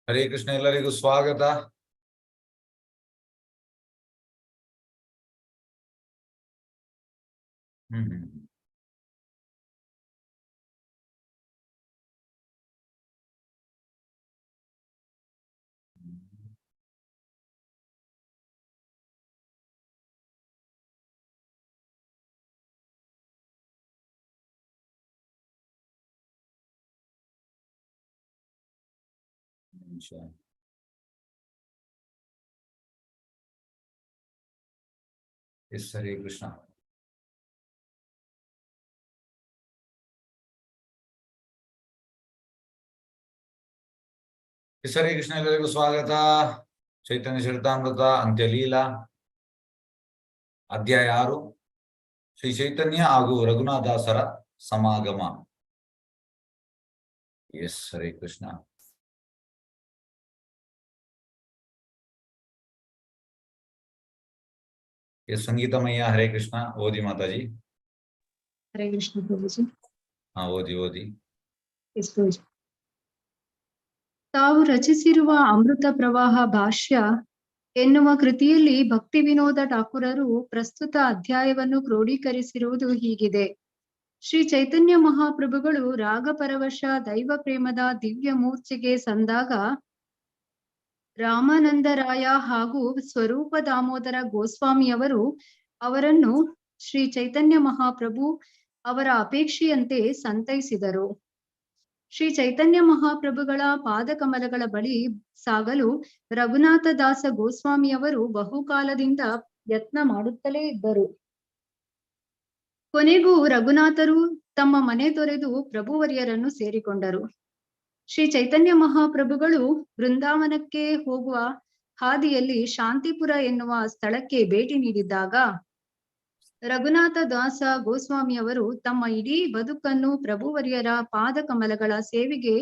ಹರೇ ಕೃಷ್ಣ. ಎಲ್ಲರಿಗೂ ಸ್ವಾಗತ. S, Hare Krishna. S, Hare Krishna. ಎಲ್ಲರಿಗೂ ಸ್ವಾಗತ. ಚೈತನ್ಯ ಚರಿತಾಮೃತ ಅಂತ್ಯಲೀಲಾ ಅಧ್ಯಾಯ 6, ಶ್ರೀ ಚೈತನ್ಯ ಹಾಗೂ ರಘುನಾಥದಾಸರ ಸಮಾಗಮ. ಎಸ್, ಹರೇ ಕೃಷ್ಣ. ಎಸ್, ಸಂಗೀತಮಯ್ಯ. ಹರೇ ಕೃಷ್ಣ. ಓದಿ ಮಾತಾಜಿ. ಹರೇ ಕೃಷ್ಣ ಪ್ರಭುಜಿ. ಓದಿ. ಎಸ್ ಪ್ರಭುಜಿ. ತಾವು ರಚಿಸಿರುವ ಅಮೃತ ಪ್ರವಾಹ ಭಾಷ್ಯ ಎನ್ನುವ ಕೃತಿಯಲ್ಲಿ ಭಕ್ತಿ ವಿನೋದ ಠಾಕೂರರು ಪ್ರಸ್ತುತ ಅಧ್ಯಾಯವನ್ನು ಕ್ರೋಢೀಕರಿಸಿರುವುದು ಹೀಗಿದೆ. ಶ್ರೀ ಚೈತನ್ಯ ಮಹಾಪ್ರಭುಗಳು ರಾಗಪರವಶ ದೈವ ಪ್ರೇಮದ ದಿವ್ಯ ಮೂರ್ಛೆಗೆ ಸಂದಾಗ ರಾಮಾನಂದರಾಯ ಹಾಗೂ ಸ್ವರೂಪ ದಾಮೋದರ ಗೋಸ್ವಾಮಿಯವರು ಅವರನ್ನು ಶ್ರೀ ಚೈತನ್ಯ ಮಹಾಪ್ರಭು ಅವರ ಅಪೇಕ್ಷೆಯಂತೆ ಸಂತೈಸಿದರು. ಶ್ರೀ ಚೈತನ್ಯ ಮಹಾಪ್ರಭುಗಳ ಪಾದಕಮಲಗಳ ಬಳಿ ಸಾಗಲು ರಘುನಾಥದಾಸ ಗೋಸ್ವಾಮಿಯವರು ಬಹುಕಾಲದಿಂದ ಯತ್ನ ಮಾಡುತ್ತಲೇ ಇದ್ದರು. ಕೊನೆಗೂ ರಘುನಾಥರು ತಮ್ಮ ಮನೆ ತೊರೆದು ಪ್ರಭುವರ್ಯರನ್ನು ಸೇರಿಕೊಂಡರು. ಶ್ರೀ ಚೈತನ್ಯ ಮಹಾಪ್ರಭುಗಳು ಬೃಂದಾವನಕ್ಕೆ ಹೋಗುವ ಹಾದಿಯಲ್ಲಿ ಶಾಂತಿಪುರ ಎನ್ನುವ ಸ್ಥಳಕ್ಕೆ ಭೇಟಿ ನೀಡಿದ್ದಾಗ ರಘುನಾಥ ದಾಸ ಗೋಸ್ವಾಮಿಯವರು ತಮ್ಮ ಇಡೀ ಬದುಕನ್ನು ಪ್ರಭುವರ್ಯರ ಪಾದಕಮಲಗಳ ಸೇವೆಗೆ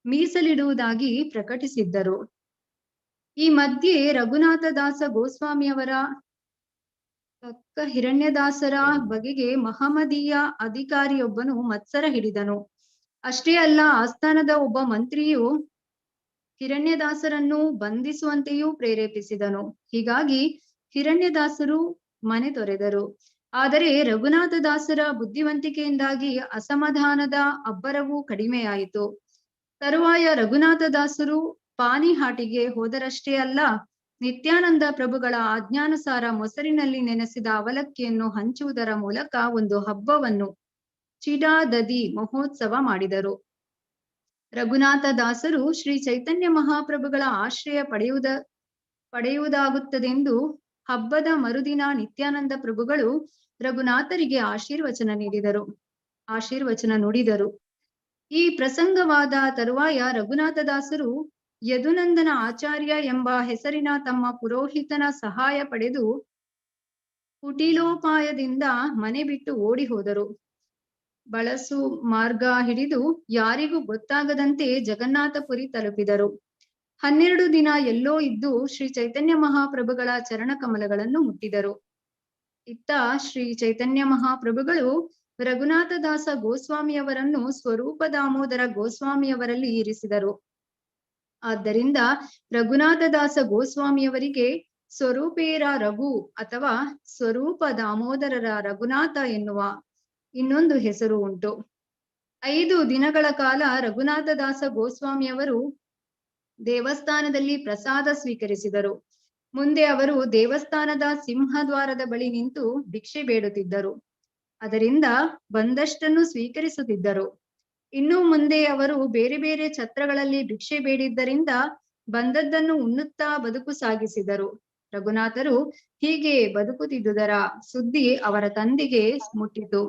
ಮೀಸಲಿಡುವುದಾಗಿ ಪ್ರಕಟಿಸಿದ್ದರು. ಈ ಮಧ್ಯೆ ರಘುನಾಥ ದಾಸ ಗೋಸ್ವಾಮಿಯವರ ಹಿರಣ್ಯದಾಸರ ಬಗೆಗೆ ಮಹಮ್ಮದೀಯ ಅಧಿಕಾರಿಯೊಬ್ಬನು ಮತ್ಸರ ಹಿಡಿದನು. ಅಷ್ಟೇ ಅಲ್ಲ, ಆಸ್ಥಾನದ ಒಬ್ಬ ಮಂತ್ರಿಯು ಹಿರಣ್ಯದಾಸರನ್ನು ಬಂಧಿಸುವಂತೆಯೂ ಪ್ರೇರೇಪಿಸಿದನು. ಹೀಗಾಗಿ ಹಿರಣ್ಯದಾಸರು ಮನೆ ತೊರೆದರು. ಆದರೆ ರಘುನಾಥದಾಸರ ಬುದ್ಧಿವಂತಿಕೆಯಿಂದಾಗಿ ಅಸಮಾಧಾನದ ಅಬ್ಬರವೂ ಕಡಿಮೆಯಾಯಿತು. ತರುವಾಯ ರಘುನಾಥದಾಸರು ಪಾನಿಹಾಟಿಗೆ ಹೋದರಷ್ಟೇ ಅಲ್ಲ, ನಿತ್ಯಾನಂದ ಪ್ರಭುಗಳ ಆಜ್ಞಾನುಸಾರ ಮೊಸರಿನಲ್ಲಿ ನೆನೆಸಿದ ಅವಲಕ್ಕಿಯನ್ನು ಹಂಚುವುದರ ಮೂಲಕ ಒಂದು ಹಬ್ಬವನ್ನು ಚಿಡಾದದಿ ಮಹೋತ್ಸವ ಮಾಡಿದರು. ರಘುನಾಥದಾಸರು ಶ್ರೀ ಚೈತನ್ಯ ಮಹಾಪ್ರಭುಗಳ ಆಶ್ರಯ ಪಡೆಯುವುದಾಗುತ್ತದೆಂದು ಹಬ್ಬದ ಮರುದಿನ ನಿತ್ಯಾನಂದ ಪ್ರಭುಗಳು ರಘುನಾಥರಿಗೆ ಆಶೀರ್ವಚನ ನುಡಿದರು. ಈ ಪ್ರಸಂಗವಾದ ತರುವಾಯ ರಘುನಾಥದಾಸರು ಯದುನಂದನ ಆಚಾರ್ಯ ಎಂಬ ಹೆಸರಿನ ತಮ್ಮ ಪುರೋಹಿತನ ಸಹಾಯ ಪಡೆದು ಕುಟಿಲೋಪಾಯದಿಂದ ಮನೆ ಬಿಟ್ಟು ಓಡಿ ಹೋದರು. ಬಳಸು ಮಾರ್ಗ ಹಿಡಿದು ಯಾರಿಗೂ ಗೊತ್ತಾಗದಂತೆ ಜಗನ್ನಾಥಪುರಿ ತಲುಪಿದರು. 12 ದಿನ ಎಲ್ಲೋ ಇದ್ದು ಶ್ರೀ ಚೈತನ್ಯ ಮಹಾಪ್ರಭುಗಳ ಚರಣ ಕಮಲಗಳನ್ನು ಮುಟ್ಟಿದರು. ಇತ್ತ ಶ್ರೀ ಚೈತನ್ಯ ಮಹಾಪ್ರಭುಗಳು ರಘುನಾಥದಾಸ ಗೋಸ್ವಾಮಿಯವರನ್ನು ಸ್ವರೂಪ ದಾಮೋದರ ಗೋಸ್ವಾಮಿಯವರಲ್ಲಿ ಇರಿಸಿದರು. ಆದ್ದರಿಂದ ರಘುನಾಥದಾಸ ಗೋಸ್ವಾಮಿಯವರಿಗೆ ಸ್ವರೂಪೇರ ರಘು ಅಥವಾ ಸ್ವರೂಪ ದಾಮೋದರರ ರಘುನಾಥ ಎನ್ನುವ ಇನ್ನೊಂದು ಹೆಸರು ಉಂಟು. 5 ದಿನಗಳ ಕಾಲ ರಘುನಾಥದಾಸ ಗೋಸ್ವಾಮಿಯವರು ದೇವಸ್ಥಾನದಲ್ಲಿ ಪ್ರಸಾದ ಸ್ವೀಕರಿಸಿದರು. ಮುಂದೆ ಅವರು ದೇವಸ್ಥಾನದ ಸಿಂಹದ್ವಾರದ ಬಳಿ ನಿಂತು ಭಿಕ್ಷೆ ಬೇಡುತ್ತಿದ್ದರು. ಅದರಿಂದ ಬಂದಷ್ಟನ್ನು ಸ್ವೀಕರಿಸುತ್ತಿದ್ದರು. ಇನ್ನು ಮುಂದೆ ಅವರು ಬೇರೆ ಬೇರೆ ಛತ್ರಗಳಲ್ಲಿ ಭಿಕ್ಷೆ ಬೇಡಿದ್ದರಿಂದ ಬಂದದ್ದನ್ನು ಉಣ್ಣುತ್ತಾ ಬದುಕು ಸಾಗಿಸಿದರು. ರಘುನಾಥರು ಹೀಗೆ ಬದುಕುತ್ತಿದ್ದುದರ ಸುದ್ದಿ ಅವರ ತಂದೆಗೆ ಮುಟ್ಟಿತು.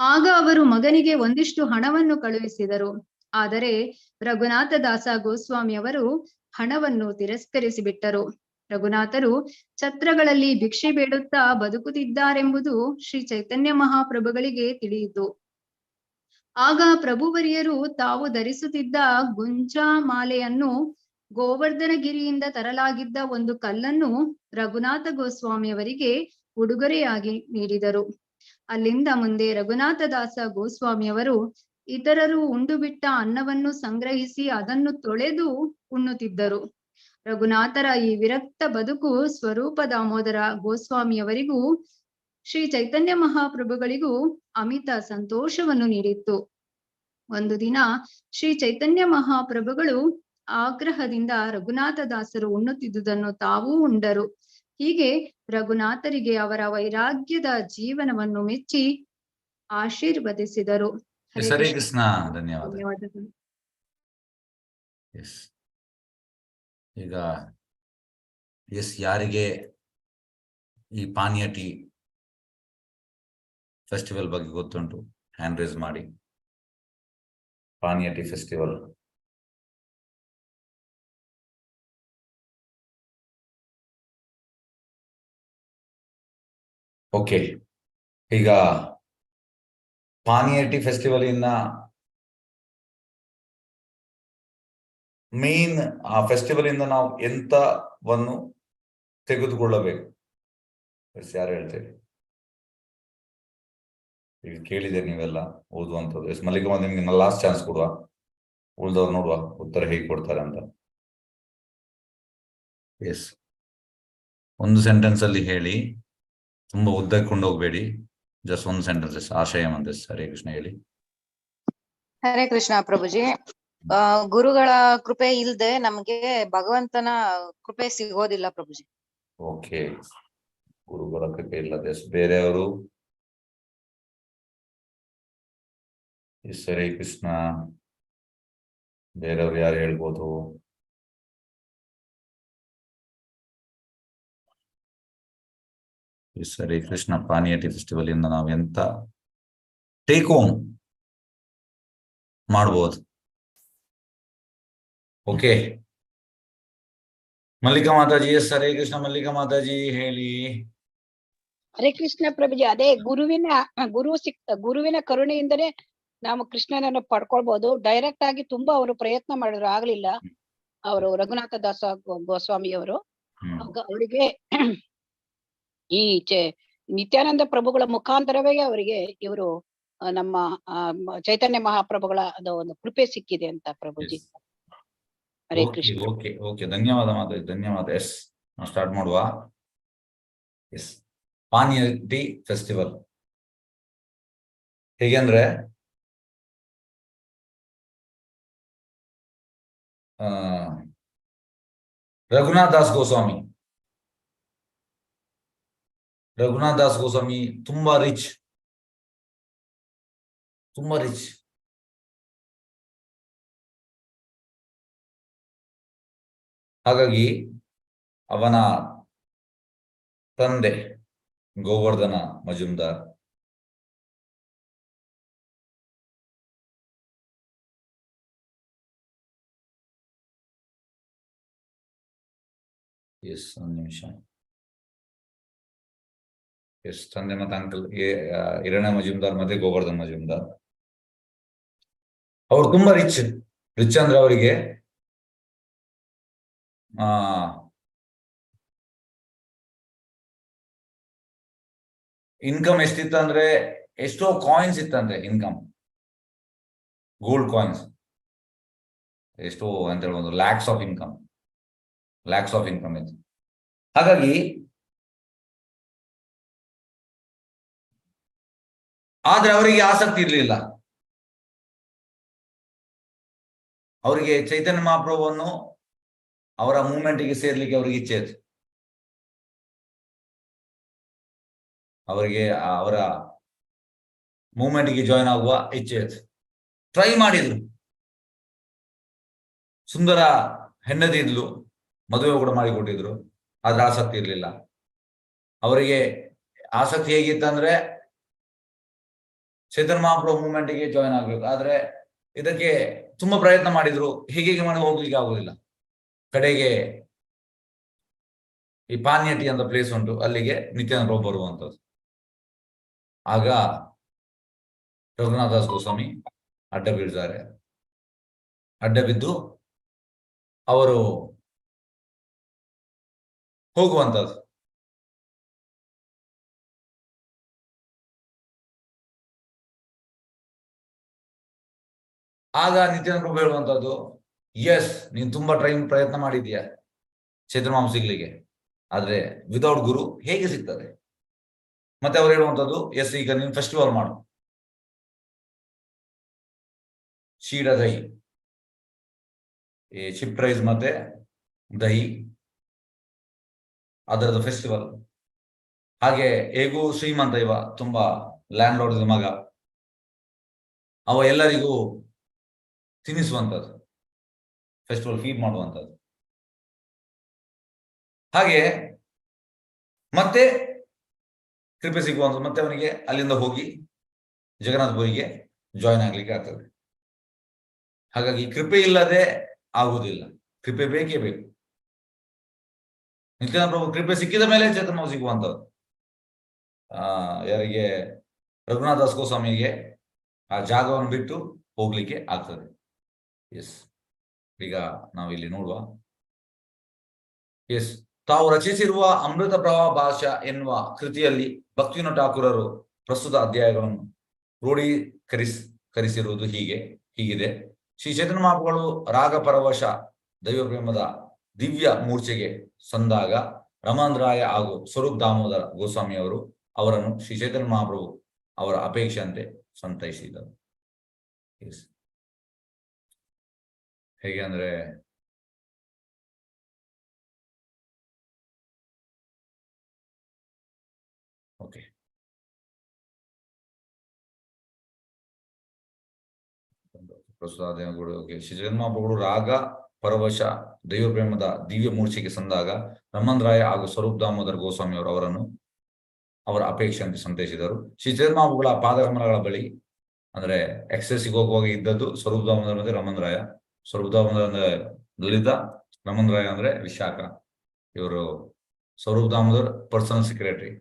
ಆಗ ಅವರು ಮಗನಿಗೆ ಒಂದಿಷ್ಟು ಹಣವನ್ನು ಕಳುಹಿಸಿದರು. ಆದರೆ ರಘುನಾಥದಾಸ ಗೋಸ್ವಾಮಿಯವರು ಹಣವನ್ನು ತಿರಸ್ಕರಿಸಿ ಬಿಟ್ಟರು. ರಘುನಾಥರು ಛತ್ರಗಳಲ್ಲಿ ಭಿಕ್ಷೆ ಬೇಡುತ್ತಾ ಬದುಕುತ್ತಿದ್ದಾರೆಂಬುದು ಶ್ರೀ ಚೈತನ್ಯ ಮಹಾಪ್ರಭುಗಳಿಗೆ ತಿಳಿಯಿತು. ಆಗ ಪ್ರಭುವರಿಯರು ತಾವು ಧರಿಸುತ್ತಿದ್ದ ಗುಂಜಾ ಮಾಲೆಯನ್ನು ಗೋವರ್ಧನಗಿರಿಯಿಂದ ತರಲಾಗಿದ್ದ ಒಂದು ಕಲ್ಲನ್ನು ರಘುನಾಥ ಗೋಸ್ವಾಮಿಯವರಿಗೆ ಉಡುಗೊರೆಯಾಗಿ ನೀಡಿದರು. ಅಲ್ಲಿಂದ ಮುಂದೆ ರಘುನಾಥದಾಸ ಗೋಸ್ವಾಮಿಯವರು ಇತರರು ಉಂಡು ಬಿಟ್ಟ ಅನ್ನವನ್ನು ಸಂಗ್ರಹಿಸಿ ಅದನ್ನು ತೊಳೆದು ಉಣ್ಣುತ್ತಿದ್ದರು. ರಘುನಾಥರ ಈ ವಿರಕ್ತ ಬದುಕು ಸ್ವರೂಪ ದಾಮೋದರ ಗೋಸ್ವಾಮಿಯವರಿಗೂ ಶ್ರೀ ಚೈತನ್ಯ ಮಹಾಪ್ರಭುಗಳಿಗೂ ಅಮಿತ ಸಂತೋಷವನ್ನು ನೀಡಿತ್ತು. ಒಂದು ದಿನ ಶ್ರೀ ಚೈತನ್ಯ ಮಹಾಪ್ರಭುಗಳು ಆಗ್ರಹದಿಂದ ರಘುನಾಥ ದಾಸರು ಉಣ್ಣುತ್ತಿದ್ದುದನ್ನು ತಾವೂ ಉಂಡರು. ಹೀಗೆ ರಘುನಾಥರಿಗೆ ಅವರ ವೈರಾಗ್ಯದ ಜೀವನವನ್ನು ಮೆಚ್ಚಿ ಆಶೀರ್ವದಿಸಿದರು. ಹರೇ ಕೃಷ್ಣ. ಧನ್ಯವಾದ. ಧನ್ಯವಾದಗಳು. ಈಗ ಯಾರಿಗೆ ಈ ಪಾನೀಯ ಟೀ ಫೆಸ್ಟಿವಲ್ ಬಗ್ಗೆ ಗೊತ್ತುಂಟು? ಹ್ಯಾಂಡ್ ರೈಸ್ ಮಾಡಿ. ಪಾನೀಯ ಟೀ ಫೆಸ್ಟಿವಲ್ ಓಕೆ. ಈಗ ಪಾನೀಯ ಟೀ ಫೆಸ್ಟಿವಲ್ ಇನ್ನ ಮೇನ್ ಆ ಫೆಸ್ಟಿವಲ್ ಇಂದ ನಾವು ಎಂತವನ್ನು ತೆಗೆದುಕೊಳ್ಳಬೇಕು? ಯಾರು ಹೇಳ್ತೇವೆ? ಈಗ ಕೇಳಿದೆ ನೀವೆಲ್ಲ ಓದುವಂಥದ್ದು. ಮಲ್ಲಿಕಮ್ಮ, ನಿಮ್ಗೆ ಲಾಸ್ಟ್ ಚಾನ್ಸ್ ಕೊಡುವ, ಉಳ್ದವ್ರು ನೋಡುವ ಉತ್ತರ ಹೇಗೆ ಕೊಡ್ತಾರೆ ಅಂತ. ಎಸ್, ಒಂದು ಸೆಂಟೆನ್ಸ್ ಅಲ್ಲಿ ಹೇಳಿ, ತುಂಬಾ ಉದ್ದಕ್ಕೊಂಡು ಹೋಗ್ಬೇಡಿ. ಜಸ್ಟ್ ಒಂದು ಸೆಂಟೆನ್ಸಸ್. ಆಶಯ ಮಂತಸ್. ಹರೇ ಕೃಷ್ಣ ಹೇಳಿ. ಹರೇ ಕೃಷ್ಣ ಪ್ರಭುಜಿ. ಗುರುಗಳ ಕೃಪೆ ಇಲ್ದೆ ನಮ್ಗೆ ಭಗವಂತನ ಕೃಪೆ ಸಿಗೋದಿಲ್ಲ ಪ್ರಭುಜಿ. ಓಕೆ, ಗುರುಗಳ ಕೃಪೆ ಇಲ್ಲದೆ ಬೇರೆಯವರು? ಹರೇ ಕೃಷ್ಣ. ಬೇರೆಯವ್ರು ಯಾರು ಹೇಳ್ಬೋದು? ಹರೇ ಕೃಷ್ಣ. ಪಾನೀಯ ಟೀ ಫೆಸ್ಟಿವಲ್ ಇಂದ ನಾವು ಎಂತ ಟೇಕ್ ಹೋಮ್ ಮಾಡ್ಬೋದು? ಓಕೆ, ಮಲ್ಲಿಕಾ ಮಾತಾಜಿ. ಎಸ್, ಹರೇ ಕೃಷ್ಣ. ಮಲ್ಲಿಕಾ ಮಾತಾಜಿ ಹೇಳಿ. ಹರೇ ಕೃಷ್ಣ ಪ್ರಭುಜಿ. ಅದೇ ಗುರುವಿನ ಕರುಣೆಯಿಂದಲೇ ನಾವು ಕೃಷ್ಣನನ್ನು ಪಡ್ಕೊಳ್ಬಹುದು. ಡೈರೆಕ್ಟ್ ಆಗಿ ತುಂಬಾ ಅವರು ಪ್ರಯತ್ನ ಮಾಡಿದ್ರು, ಆಗ್ಲಿಲ್ಲ. ಅವರು ರಘುನಾಥ ದಾಸ ಗೋಸ್ವಾಮಿ ಅವರು ಅವರಿಗೆ ಈ ನಿತ್ಯಾನಂದ ಪ್ರಭುಗಳ ಮುಖಾಂತರವೇ ಅವರಿಗೆ ಇವರು ನಮ್ಮ ಚೈತನ್ಯ ಮಹಾಪ್ರಭುಗಳ ಒಂದು ಕೃಪೆ ಸಿಕ್ಕಿದೆ ಅಂತ ಪ್ರಭುಜಿ. ಹರೇ ಕೃಷ್ಣ. ಓಕೆ ಓಕೆ, ಧನ್ಯವಾದ ಮಾತಾಜಿ, ಧನ್ಯವಾದ. ಎಸ್, ನಾವು ಸ್ಟಾರ್ಟ್ ಮಾಡುವ. ಎಸ್, ಪಾನೀಯ ಟೀ ಫೆಸ್ಟಿವಲ್ ಹೇಗೆಂದ್ರೆ ರಘುನಾಥ್ ದಾಸ್ ಗೋಸ್ವಾಮಿ ತುಂಬಾ ರಿಚ್. ಹಾಗಾಗಿ ಅವನ ತಂದೆ ಗೋವರ್ಧನ ಮಜುಮ್ದಾರ್ ಒಂದು ನಿಮಿಷ. ತಂದೆ ಮತ್ತೆ ಅಂಕಲ್ ಹಿರಣ್ಯ ಮಜುಮ್ದಾರ್ ಮತ್ತೆ ಗೋವರ್ಧನ್ ಮಜುಮ್ದಾರ್ ಅವ್ರು ತುಂಬಾ ರಿಚ್ ಅಂದ್ರೆ ಅವರಿಗೆ ಇನ್ಕಮ್ ಎಷ್ಟಿತ್ತು ಅಂದ್ರೆ ಎಷ್ಟೋ ಕಾಯಿನ್ಸ್ ಇತ್ತಂತೆ. ಇನ್ಕಮ್ ಗೋಲ್ಡ್ ಕಾಯಿನ್ಸ್ ಎಷ್ಟೋ ಅಂತ ಹೇಳ್ಬೋದು, ಲ್ಯಾಕ್ಸ್ ಆಫ್ ಇನ್ಕಮ್ ಇತ್ತು. ಹಾಗಾಗಿ ಆದ್ರೆ ಅವರಿಗೆ ಆಸಕ್ತಿ ಇರಲಿಲ್ಲ. ಅವರಿಗೆ ಚೈತನ್ಯ ಮಹಾಪ್ರಭುವನ್ನು ಅವರ ಮೂವ್ಮೆಂಟ್ಗೆ ಸೇರ್ಲಿಕ್ಕೆ ಅವರಿಗೆ ಇಚ್ಛೆ ಇತ್ತು. ಅವರಿಗೆ ಅವರ ಮೂವ್ಮೆಂಟ್ಗೆ ಜಾಯಿನ್ ಆಗುವ ಇಚ್ಛೆ ಇತ್ತು. ಟ್ರೈ ಮಾಡಿದ್ರು. ಸುಂದರ ಹೆಂಡತಿ ಇದ್ಲು, ಮದುವೆ ಕೂಡ ಮಾಡಿಕೊಟ್ಟಿದ್ರು. ಆದ್ರೆ ಆಸಕ್ತಿ ಇರಲಿಲ್ಲ ಅವರಿಗೆ. ಆಸಕ್ತಿ ಹೇಗಿತ್ತಂದ್ರೆ ಚೈತನ್ಯ ಮಹಾಪ್ರಭು ಮೂವ್ಮೆಂಟ್ಗೆ ಜಾಯಿನ್ ಆಗ್ಬೇಕು. ಆದ್ರೆ ಇದಕ್ಕೆ ತುಂಬಾ ಪ್ರಯತ್ನ ಮಾಡಿದ್ರು, ಹೀಗೆ ಮಾಡಿ ಹೋಗ್ಲಿಕ್ಕೆ ಆಗುದಿಲ್ಲ. ಕಡೆಗೆ ಈ ಪಾನೀಯ ಟೀ ಅಂತ ಪ್ಲೇಸ್ ಉಂಟು, ಅಲ್ಲಿಗೆ ನಿತ್ಯಾನಂದ ಪ್ರಭು ಬರುವಂತದ್ದು. ಆಗ ರಘುನಾಥ ದಾಸ್ ಗೋಸ್ವಾಮಿ ಅಡ್ಡ ಬೀಳ್ತಾರೆ. ಅಡ್ಡ ಬಿದ್ದು ಅವರು ಹೋಗುವಂತದ್ದು. ಆಗ ನಿತ್ಯಾನಂದ ಪ್ರಭು ಹೇಳುವಂತದ್ದು, ಎಸ್ ನೀನ್ ತುಂಬಾ ಪ್ರಯತ್ನ ಮಾಡಿದ್ಯಾ ಚೈತನ್ಯ ಮಹಾಪ್ರಭು ಸಿಗ್ಲಿಕ್ಕೆ, ಆದ್ರೆ ವಿದೌಟ್ ಗುರು ಹೇಗೆ ಸಿಗ್ತದೆ? ಮತ್ತೆ ಅವ್ರು ಹೇಳುವಂತದ್ದು, ಎಸ್ ಈಗ ನೀನ್ ಫೆಸ್ಟಿವಲ್ ಮಾಡು, ಶೀಡ ದಹಿ, ಈ ಚಿಪ್ ರೈಸ್ ಮತ್ತೆ ದಹಿ ಅದರದ್ದು ಫೆಸ್ಟಿವಲ್. ಹಾಗೆ ಹೇಗೂ ಶ್ರೀಮಂತ ಇವ, ತುಂಬಾ ಲ್ಯಾಂಡ್ ಲಾರ್ಡ್ ಮಗ, ಅವ ಎಲ್ಲರಿಗೂ ತಿನ್ನಿಸುವಂಥದ್ದು, ಫೆಸ್ಟಿವಲ್ ಫೀಡ್ ಮಾಡುವಂಥದ್ದು. ಹಾಗೆ ಮತ್ತೆ ಕೃಪೆ ಸಿಗುವಂತ, ಮತ್ತೆ ಅವನಿಗೆ ಅಲ್ಲಿಂದ ಹೋಗಿ ಜಗನ್ನಾಥಪುರಿಗೆ ಜಾಯಿನ್ ಆಗ್ಲಿಕ್ಕೆ ಆಗ್ತದೆ. ಹಾಗಾಗಿ ಕೃಪೆ ಇಲ್ಲದೆ ಆಗುವುದಿಲ್ಲ, ಕೃಪೆ ಬೇಕೇ ಬೇಕು. ನಿತ್ಯಾನಂದ ಪ್ರಭು ಕೃಪೆ ಸಿಕ್ಕಿದ ಮೇಲೆ ಚೇತನ ಸಿಗುವಂಥದ್ದು. ಯಾರಿಗೆ ರಘುನಾಥ ದಾಸ್ ಗೋಸ್ವಾಮಿಗೆ ಆ ಜಾಗವನ್ನು ಬಿಟ್ಟು ಹೋಗ್ಲಿಕ್ಕೆ ಆಗ್ತದೆ. ಎಸ್, ಈಗ ನಾವಿಲ್ಲಿ ನೋಡುವ. ಎಸ್, ತಾವು ರಚಿಸಿರುವ ಅಮೃತ ಪ್ರವಾಹ ಭಾಷಾ ಎನ್ನುವ ಕೃತಿಯಲ್ಲಿ ಭಕ್ತಿವಿನೋದ ಠಾಕೂರರು ಪ್ರಸ್ತುತ ಅಧ್ಯಾಯಗಳನ್ನು ಕ್ರೋಢೀಕರಿಸಿರುವುದು ಹೀಗಿದೆ. ಶ್ರೀ ಚೈತನ್ಯ ಮಹಾಪ್ರಭುಗಳು ರಾಗ ಪರವಶ ದೈವ ಪ್ರೇಮದ ದಿವ್ಯ ಮೂರ್ಛೆಗೆ ಸಂದಾಗ ರಮಾನಂದರಾಯ ಹಾಗೂ ಸ್ವರೂಪ್ ದಾಮೋದರ ಗೋಸ್ವಾಮಿ ಅವರು ಅವರನ್ನು ಶ್ರೀ ಚೈತನ್ಯ ಮಹಾಪ್ರಭು ಅವರ ಅಪೇಕ್ಷೆಯಂತೆ ಸಂತೈಸಿದರು. ಹೇಗೆ ಅಂದ್ರೆ, ಓಕೆ, ಶ್ರೀ ಚೈತನ್ಯ ಮಹಾಪ್ರಭುಗಳು ರಾಗ ಪರವಶ ದೈವ ಪ್ರೇಮದ ದಿವ್ಯ ಮೂರ್ಛೆಗೆ ಸಂದಾಗ ರಮಣರಾಯ ಹಾಗೂ ಸ್ವರೂಪ್ ದಾಮೋದರ ಗೋಸ್ವಾಮಿ ಅವರು ಅವರನ್ನು ಅವರ ಅಪೇಕ್ಷೆಯಂತೆ ಸಂತೈಸಿದರು. ಶ್ರೀ ಚೈತನ್ಯ ಮಹಾಪ್ರಭುಗಳ ಪಾದಕಮಲಗಳ ಬಳಿ, ಅಂದ್ರೆ ಎಕ್ಸೆಸ್ಸಿಗೆ ಹೋಗುವಾಗ ಇದ್ದದ್ದು ಸ್ವರೂಪ್ ದಾಮೋದರ ಮತ್ತೆ ರಮಣರಾಯ. ಸ್ವರೂಪ್ ದಾಮೋದರ ಅಂದ್ರೆ ಲಲಿತ, ರಮಣರಾಯ ಅಂದ್ರೆ ವಿಶಾಖ. ಇವರು ಸ್ವರೂಪ್ ದಾಮೋದರ್ ಪರ್ಸನಲ್ ಸೆಕ್ರೆಟರಿ.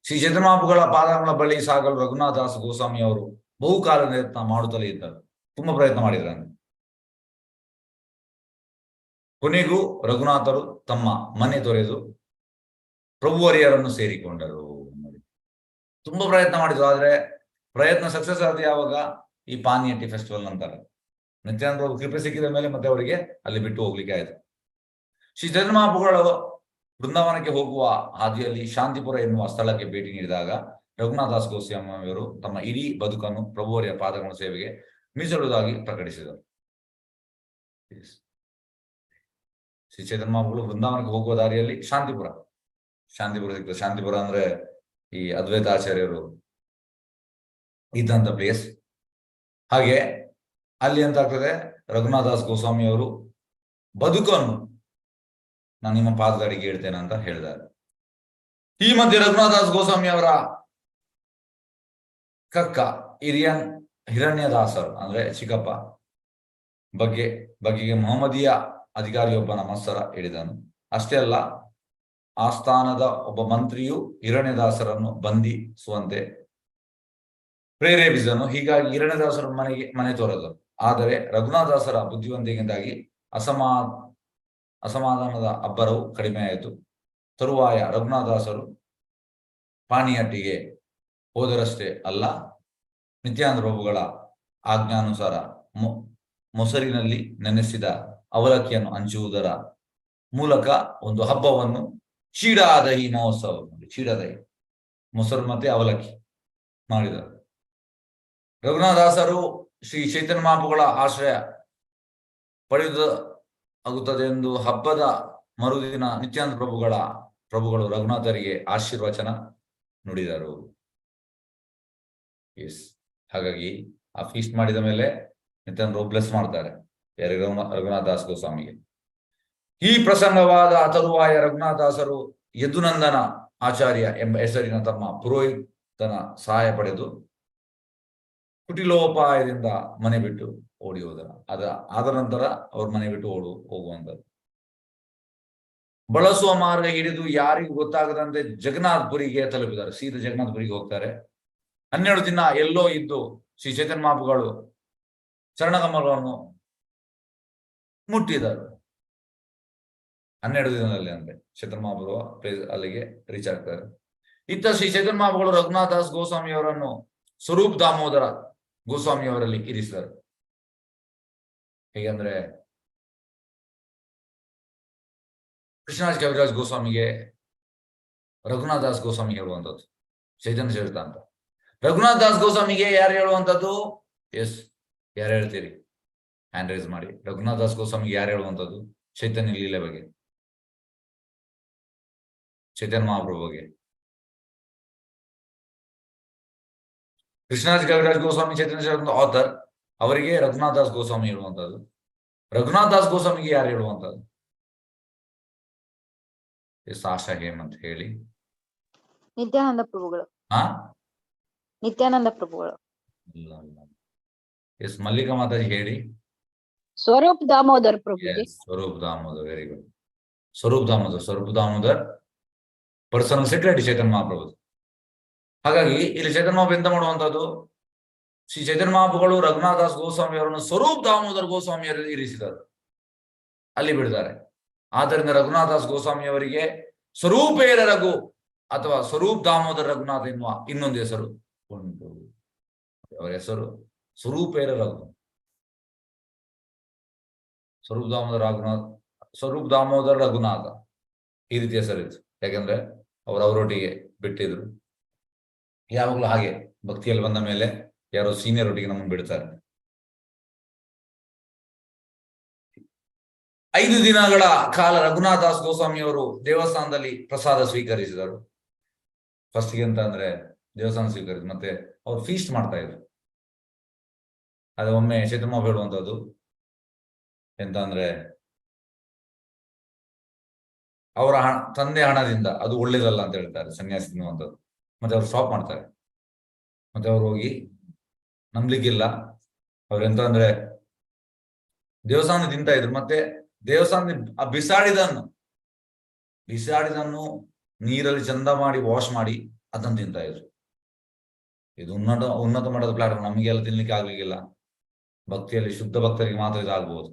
ಶ್ರೀ ಚೈತನ್ಯ ಮಹಾಪ್ರಭುಗಳ ಪಾದಕಮಲ ಬಳಿ ಸಾಗಲು ರಘುನಾಥ ದಾಸ್ ಗೋಸ್ವಾಮಿ ಅವರು ಬಹುಕಾಲ ಪ್ರಯತ್ನ ಮಾಡುತ್ತಲೇ ಇದ್ದರು. ತುಂಬಾ ಪ್ರಯತ್ನ ಮಾಡಿದ್ರು. ಕೊನೆಗೂ ರಘುನಾಥರು ತಮ್ಮ ಮನೆ ತೊರೆದು ಪ್ರಭುವರಿಯರನ್ನು ಸೇರಿಕೊಂಡರು. ತುಂಬಾ ಪ್ರಯತ್ನ ಮಾಡಿದ್ರು, ಆದ್ರೆ ಪ್ರಯತ್ನ ಸಕ್ಸಸ್ ಆದ ಯಾವಾಗ? ಈ ಪಾನಿಯಟ್ಟಿ ಫೆಸ್ಟಿವಲ್ ನಂತರ ನಿತ್ಯಾನಂದ ಪ್ರಭು ಕೃಪೆ ಸಿಕ್ಕಿದ ಮೇಲೆ ಮತ್ತೆ ಅವರಿಗೆ ಅಲ್ಲಿ ಬಿಟ್ಟು ಹೋಗ್ಲಿಕ್ಕೆ ಆಯ್ತು. ಶ್ರೀ ಚೈತನ್ಯ ಮಹಾಪ್ರಭುಗಳು ಬೃಂದಾವನಕ್ಕೆ ಹೋಗುವ ಹಾದಿಯಲ್ಲಿ ಶಾಂತಿಪುರ ಎನ್ನುವ ಸ್ಥಳಕ್ಕೆ ಭೇಟಿ ನೀಡಿದಾಗ ರಘುನಾಥ ದಾಸ್ ಗೋಸ್ವಾಮಿ ಅವರು ತಮ್ಮ ಇಡೀ ಬದುಕನ್ನು ಪ್ರಭುವರಿಯ ಪಾದಗಳ ಸೇವೆಗೆ ಮೀಸಲುವುದಾಗಿ ಪ್ರಕಟಿಸಿದರು. ಶ್ರೀ ಚೈತನ್ಯ ಮಹಾಪ್ರಭುಗಳು ಬೃಂದಾವನಕ್ಕೆ ಹೋಗುವ ದಾರಿಯಲ್ಲಿ ಶಾಂತಿಪುರ ಸಿಗ್ತದೆ. ಶಾಂತಿಪುರ ಅಂದ್ರೆ ಈ ಅದ್ವೈತಾಚಾರ್ಯರು ಇದ್ದಂತ ಪ್ಲೇಸ್. ಹಾಗೆ ಅಲ್ಲಿ ಅಂತ ಆಗ್ತದೆ, ರಘುನಾಥ ದಾಸ್ ಗೋಸ್ವಾಮಿ ಅವರು ಬದುಕನ್ನು ನಾನು ನಿಮ್ಮ ಪಾದದಡಿಗೆ ಇಡ್ತೇನೆ ಅಂತ ಹೇಳಿದ್ದಾರೆ. ಈ ಮಧ್ಯೆ ರಘುನಾಥ ದಾಸ್ ಗೋಸ್ವಾಮಿ ಅವರ ಕಕ್ಕ ಹಿರಣ್ಯದಾಸರು ಅಂದ್ರೆ ಚಿಕ್ಕಪ್ಪ ಬಗೆಗೆ ಮೊಹಮ್ಮದಿಯ ಅಧಿಕಾರಿಯೊಬ್ಬನ ಮತ್ಸರ ಹಿಡಿದನು. ಅಷ್ಟೇ ಅಲ್ಲ, ಆಸ್ಥಾನದ ಒಬ್ಬ ಮಂತ್ರಿಯು ಹಿರಣ್ಯದಾಸರನ್ನು ಬಂಧಿಸುವಂತೆ ಪ್ರೇರೇಪಿಸಿದನು. ಹೀಗಾಗಿ ಹಿರಣ್ಯದಾಸರ ಮನೆ ತೊರೆದರು. ಆದರೆ ರಘುನಾಥದಾಸರ ಬುದ್ಧಿವಂತಿಕೆಯಿಂದಾಗಿ ಅಸಮಾಧಾನದ ಅಬ್ಬರವು ಕಡಿಮೆಯಾಯಿತು. ತರುವಾಯ ರಘುನಾಥದಾಸರು ಪಾಣಿಹಟ್ಟಿಗೆ ಹೋದರಷ್ಟೇ ಅಲ್ಲ, ನಿತ್ಯಾನಂದ ಪ್ರಭುಗಳ ಆಜ್ಞಾನುಸಾರ ಮೊಸರಿನಲ್ಲಿ ನೆನೆಸಿದ ಅವಲಕ್ಕಿಯನ್ನು ಹಂಚುವುದರ ಮೂಲಕ ಒಂದು ಹಬ್ಬವನ್ನು ಚೀಡಾದಹಿ ಮಹೋತ್ಸವ, ಚೀಡಾದಹಿ ಮೊಸರು ಮತ್ತೆ ಅವಲಕ್ಕಿ ಮಾಡಿದರು. ರಘುನಾಥದಾಸರು ಶ್ರೀ ಚೈತನ್ಯ ಮಹಾಪ್ರಭುಗಳ ಆಶ್ರಯ ಪಡೆಯುವುದಾಗುತ್ತದೆ ಎಂದು ಹಬ್ಬದ ಮರುದಿನ ನಿತ್ಯಾನಂದ ಪ್ರಭುಗಳು ರಘುನಾಥರಿಗೆ ಆಶೀರ್ವಚನ ನುಡಿದರು. ಎಸ್, ಹಾಗಾಗಿ ಆ ಫೀಸ್ಟ್ ಮಾಡಿದ ಮೇಲೆ ನಿತ್ಯಾನಂದ ಬ್ಲೆಸ್ ಮಾಡ್ತಾರೆ ಯಾರಿಗೆ? ರಘುನಾಥ ದಾಸ್ ಗೋಸ್ವಾಮಿಗೆ. ಈ ಪ್ರಸಂಗವಾದ ತರುವಾಯ ರಘುನಾಥದಾಸರು ಯದುನಂದನ ಆಚಾರ್ಯ ಎಂಬ ಹೆಸರಿನ ತಮ್ಮ ಪುರೋಹಿತನ ಸಹಾಯ ಪಡೆದು ಕುಟಿಲೋಪಾಯದಿಂದ ಮನೆ ಬಿಟ್ಟು ಓಡಿ ಹೋದರು. ಆದ ನಂತರ ಅವ್ರ ಮನೆ ಬಿಟ್ಟು ಹೋಗುವಂಥದ್ದು. ಬಳಸುವ ಮಾರ್ಗ ಹಿಡಿದು ಯಾರಿಗೂ ಗೊತ್ತಾಗದಂತೆ ಜಗನ್ನಾಥಪುರಿಗೆ ತಲುಪಿದ್ದಾರೆ. ಸೀದಾ ಜಗನ್ನಾಥಪುರಿಗೆ ಹೋಗ್ತಾರೆ. 12 ದಿನ ಎಲ್ಲೋ ಇದ್ದು ಶ್ರೀ ಚೈತನ್ಯ ಮಹಾಪ್ರಭುಗಳು ಚರಣಕಮಲವನ್ನು ಮುಟ್ಟಿದರು. 12 ದಿನದಲ್ಲಿ ಅಂದ್ರೆ ಚೈತನ್ಯ ಮಹಾಪ್ರಭು ಅಲ್ಲಿಗೆ ರೀಚ್ ಆಗ್ತಾರೆ. ಇತ್ತ ಶ್ರೀ ಚೈತನ್ಯ ಮಹಾಪ್ರಭುಗಳು ರಘುನಾಥ ದಾಸ್ ಗೋಸ್ವಾಮಿ ಅವರನ್ನು ಸ್ವರೂಪ್ ದಾಮೋದರ ಗೋಸ್ವಾಮಿ ಅವರಲ್ಲಿ ಇರಿಸಿದರು. ಹೇಗೆಂದ್ರೆ ಕೃಷ್ಣರಾಜ್ ಕವಿರಾಜ್ ಗೋಸ್ವಾಮಿಗೆ ರಘುನಾಥ್ ದಾಸ್ ಗೋಸ್ವಾಮಿ ಹೇಳುವಂಥದ್ದು ಚೈತನ್ಯ ಚರಿತ ಅಂತ. ರಘುನಾಥ್ ದಾಸ್ ಗೋಸ್ವಾಮಿಗೆ ಯಾರು ಹೇಳುವಂಥದ್ದು? ಎಸ್, ಯಾರು ಹೇಳ್ತೀರಿ? ಹ್ಯಾಂಡ್ ರೈಸ್ ಮಾಡಿ. ರಘುನಾಥ್ ದಾಸ್ ಗೋಸ್ವಾಮಿಗೆ ಯಾರು ಹೇಳುವಂಥದ್ದು? ಚೈತನ್ಯ ಲೀಲೆ ಬಗ್ಗೆ, ಚೈತನ್ಯ ಮಹಾಪ್ರಭು ಬಗ್ಗೆ. ಕೃಷ್ಣರಾಜ್ ಕವಿರಾಜ್ ಗೋಸ್ವಾಮಿ ಚೈತನ್ಯ ಚರಿತ ಆಥರ್, ಅವರಿಗೆ ರಘುನಾಥ್ ದಾಸ್ ಗೋಸ್ವಾಮಿ ಹೇಳುವಂಥದ್ದು. ರಘುನಾಥ್ ದಾಸ್ ಗೋಸ್ವಾಮಿಗೆ ಯಾರು ಹೇಳುವಂಥದ್ದು? ಎಸ್, ಆಶಾ ಹೇಮಂತ್ ಹೇಳಿ. ನಿತ್ಯಾನಂದ ಪ್ರಭುಗಳು. ಹಾ, ನಿತ್ಯಾನಂದ ಪ್ರಭುಗಳು. ಇಲ್ಲ. ಎಸ್, ಮಲ್ಲಿಕಾ ಮಾತಾಜಿ ಹೇಳಿ. Swarup Damodar Prabhuji. Swarup Damodar, very good. Swarup Damodar personal secretary Chaitanya Mahaprabhu. ಹಾಗಾಗಿ ಇಲ್ಲಿ ಚೈತನ್ಯ ಮಹಾಪ್ರಭು ಎಂತ ಮಾಡುವಂತದ್ದು? ಶ್ರೀ ಚೈತನ್ಯ ಮಹಾಪ್ರಭುಗಳು ರಘುನಾಥ್ ದಾಸ್ ಗೋಸ್ವಾಮಿ ಅವರನ್ನು ಸ್ವರೂಪ್ ದಾಮೋದರ್ ಗೋಸ್ವಾಮಿಯರಲ್ಲಿ ಇರಿಸಿದರು, ಅಲ್ಲಿ ಬಿಡ್ತಾರೆ. ಆದ್ದರಿಂದ ರಘುನಾಥ್ ದಾಸ್ ಗೋಸ್ವಾಮಿ ಅವರಿಗೆ ಸ್ವರೂಪೇರ ರಘು ಅಥವಾ ಸ್ವರೂಪ್ ದಾಮೋದರ್ ರಘುನಾಥ್ ಎನ್ನುವ ಇನ್ನೊಂದು ಹೆಸರು ಉಂಟು. ಅವರ ಹೆಸರು ಸ್ವರೂಪೇರ ರಘು, ಸ್ವರೂಪ್ ದಾಮೋದರ್ ರಘುನಾಥ, ಈ ರೀತಿ ಹೆಸರಿತ್ತು. ಯಾಕೆಂದ್ರೆ ಅವರೊಟ್ಟಿಗೆ ಬಿಟ್ಟಿದ್ರು. ಯಾವಾಗಲೂ ಹಾಗೆ ಭಕ್ತಿಯಲ್ಲಿ ಬಂದ ಮೇಲೆ ಯಾರೋ ಸೀನಿಯರ್ ಒಟ್ಟಿಗೆ ನಮ್ಮನ್ನು ಬಿಡ್ತಾರೆ. 5 ದಿನಗಳ ಕಾಲ ರಘುನಾಥ್ ದಾಸ್ ಗೋಸ್ವಾಮಿ ಅವರು ದೇವಸ್ಥಾನದಲ್ಲಿ ಪ್ರಸಾದ ಸ್ವೀಕರಿಸಿದರು. ಫಸ್ಟ್ಗೆ ಅಂತ ಅಂದ್ರೆ ದೇವಸ್ಥಾನ ಸ್ವೀಕರಿಸಿ ಮತ್ತೆ ಅವರು ಫೀಸ್ಟ್ ಮಾಡ್ತಾ ಇದ್ರು. ಅದು ಒಮ್ಮೆ ಚೈತನ್ಯ ಹೇಳುವಂತದ್ದು ಎಂತ ಅಂದ್ರೆ, ಅವರ ತಂದೆ ಹಣದಿಂದ ಅದು ಒಳ್ಳೇದಲ್ಲ ಅಂತ ಹೇಳ್ತಾರೆ ಸನ್ಯಾಸಿ ತಿನ್ನುವಂಥದ್ದು. ಮತ್ತೆ ಅವ್ರು ಸ್ಟಾಪ್ ಮಾಡ್ತಾರೆ. ಮತ್ತೆ ಅವ್ರು ಹೋಗಿ ನಂಬ್ಲಿಕ್ಕಿಲ್ಲ. ಅವ್ರು ಎಂತ ಅಂದ್ರೆ ದೇವಸ್ಥಾನ ತಿಂತಾ ಇದ್ರು. ಮತ್ತೆ ದೇವಸ್ಥಾನ ಬಿಸಾಡಿದನ್ನು ನೀರಲ್ಲಿ ಚಂದ ಮಾಡಿ ವಾಶ್ ಮಾಡಿ ಅದನ್ನು ತಿಂತಾ ಇದ್ರು. ಇದು ಉನ್ನತ ಮಟ್ಟದ ಪ್ಲಾಟ್ಫಾರ್ಮ್. ನಮಗೆಲ್ಲ ತಿನ್ಲಿಕ್ಕೆ ಆಗ್ಲಿಕ್ಕಿಲ್ಲ. ಭಕ್ತಿಯಲ್ಲಿ ಶುದ್ಧ ಭಕ್ತರಿಗೆ ಮಾತ್ರ ಇದಾಗಬಹುದು.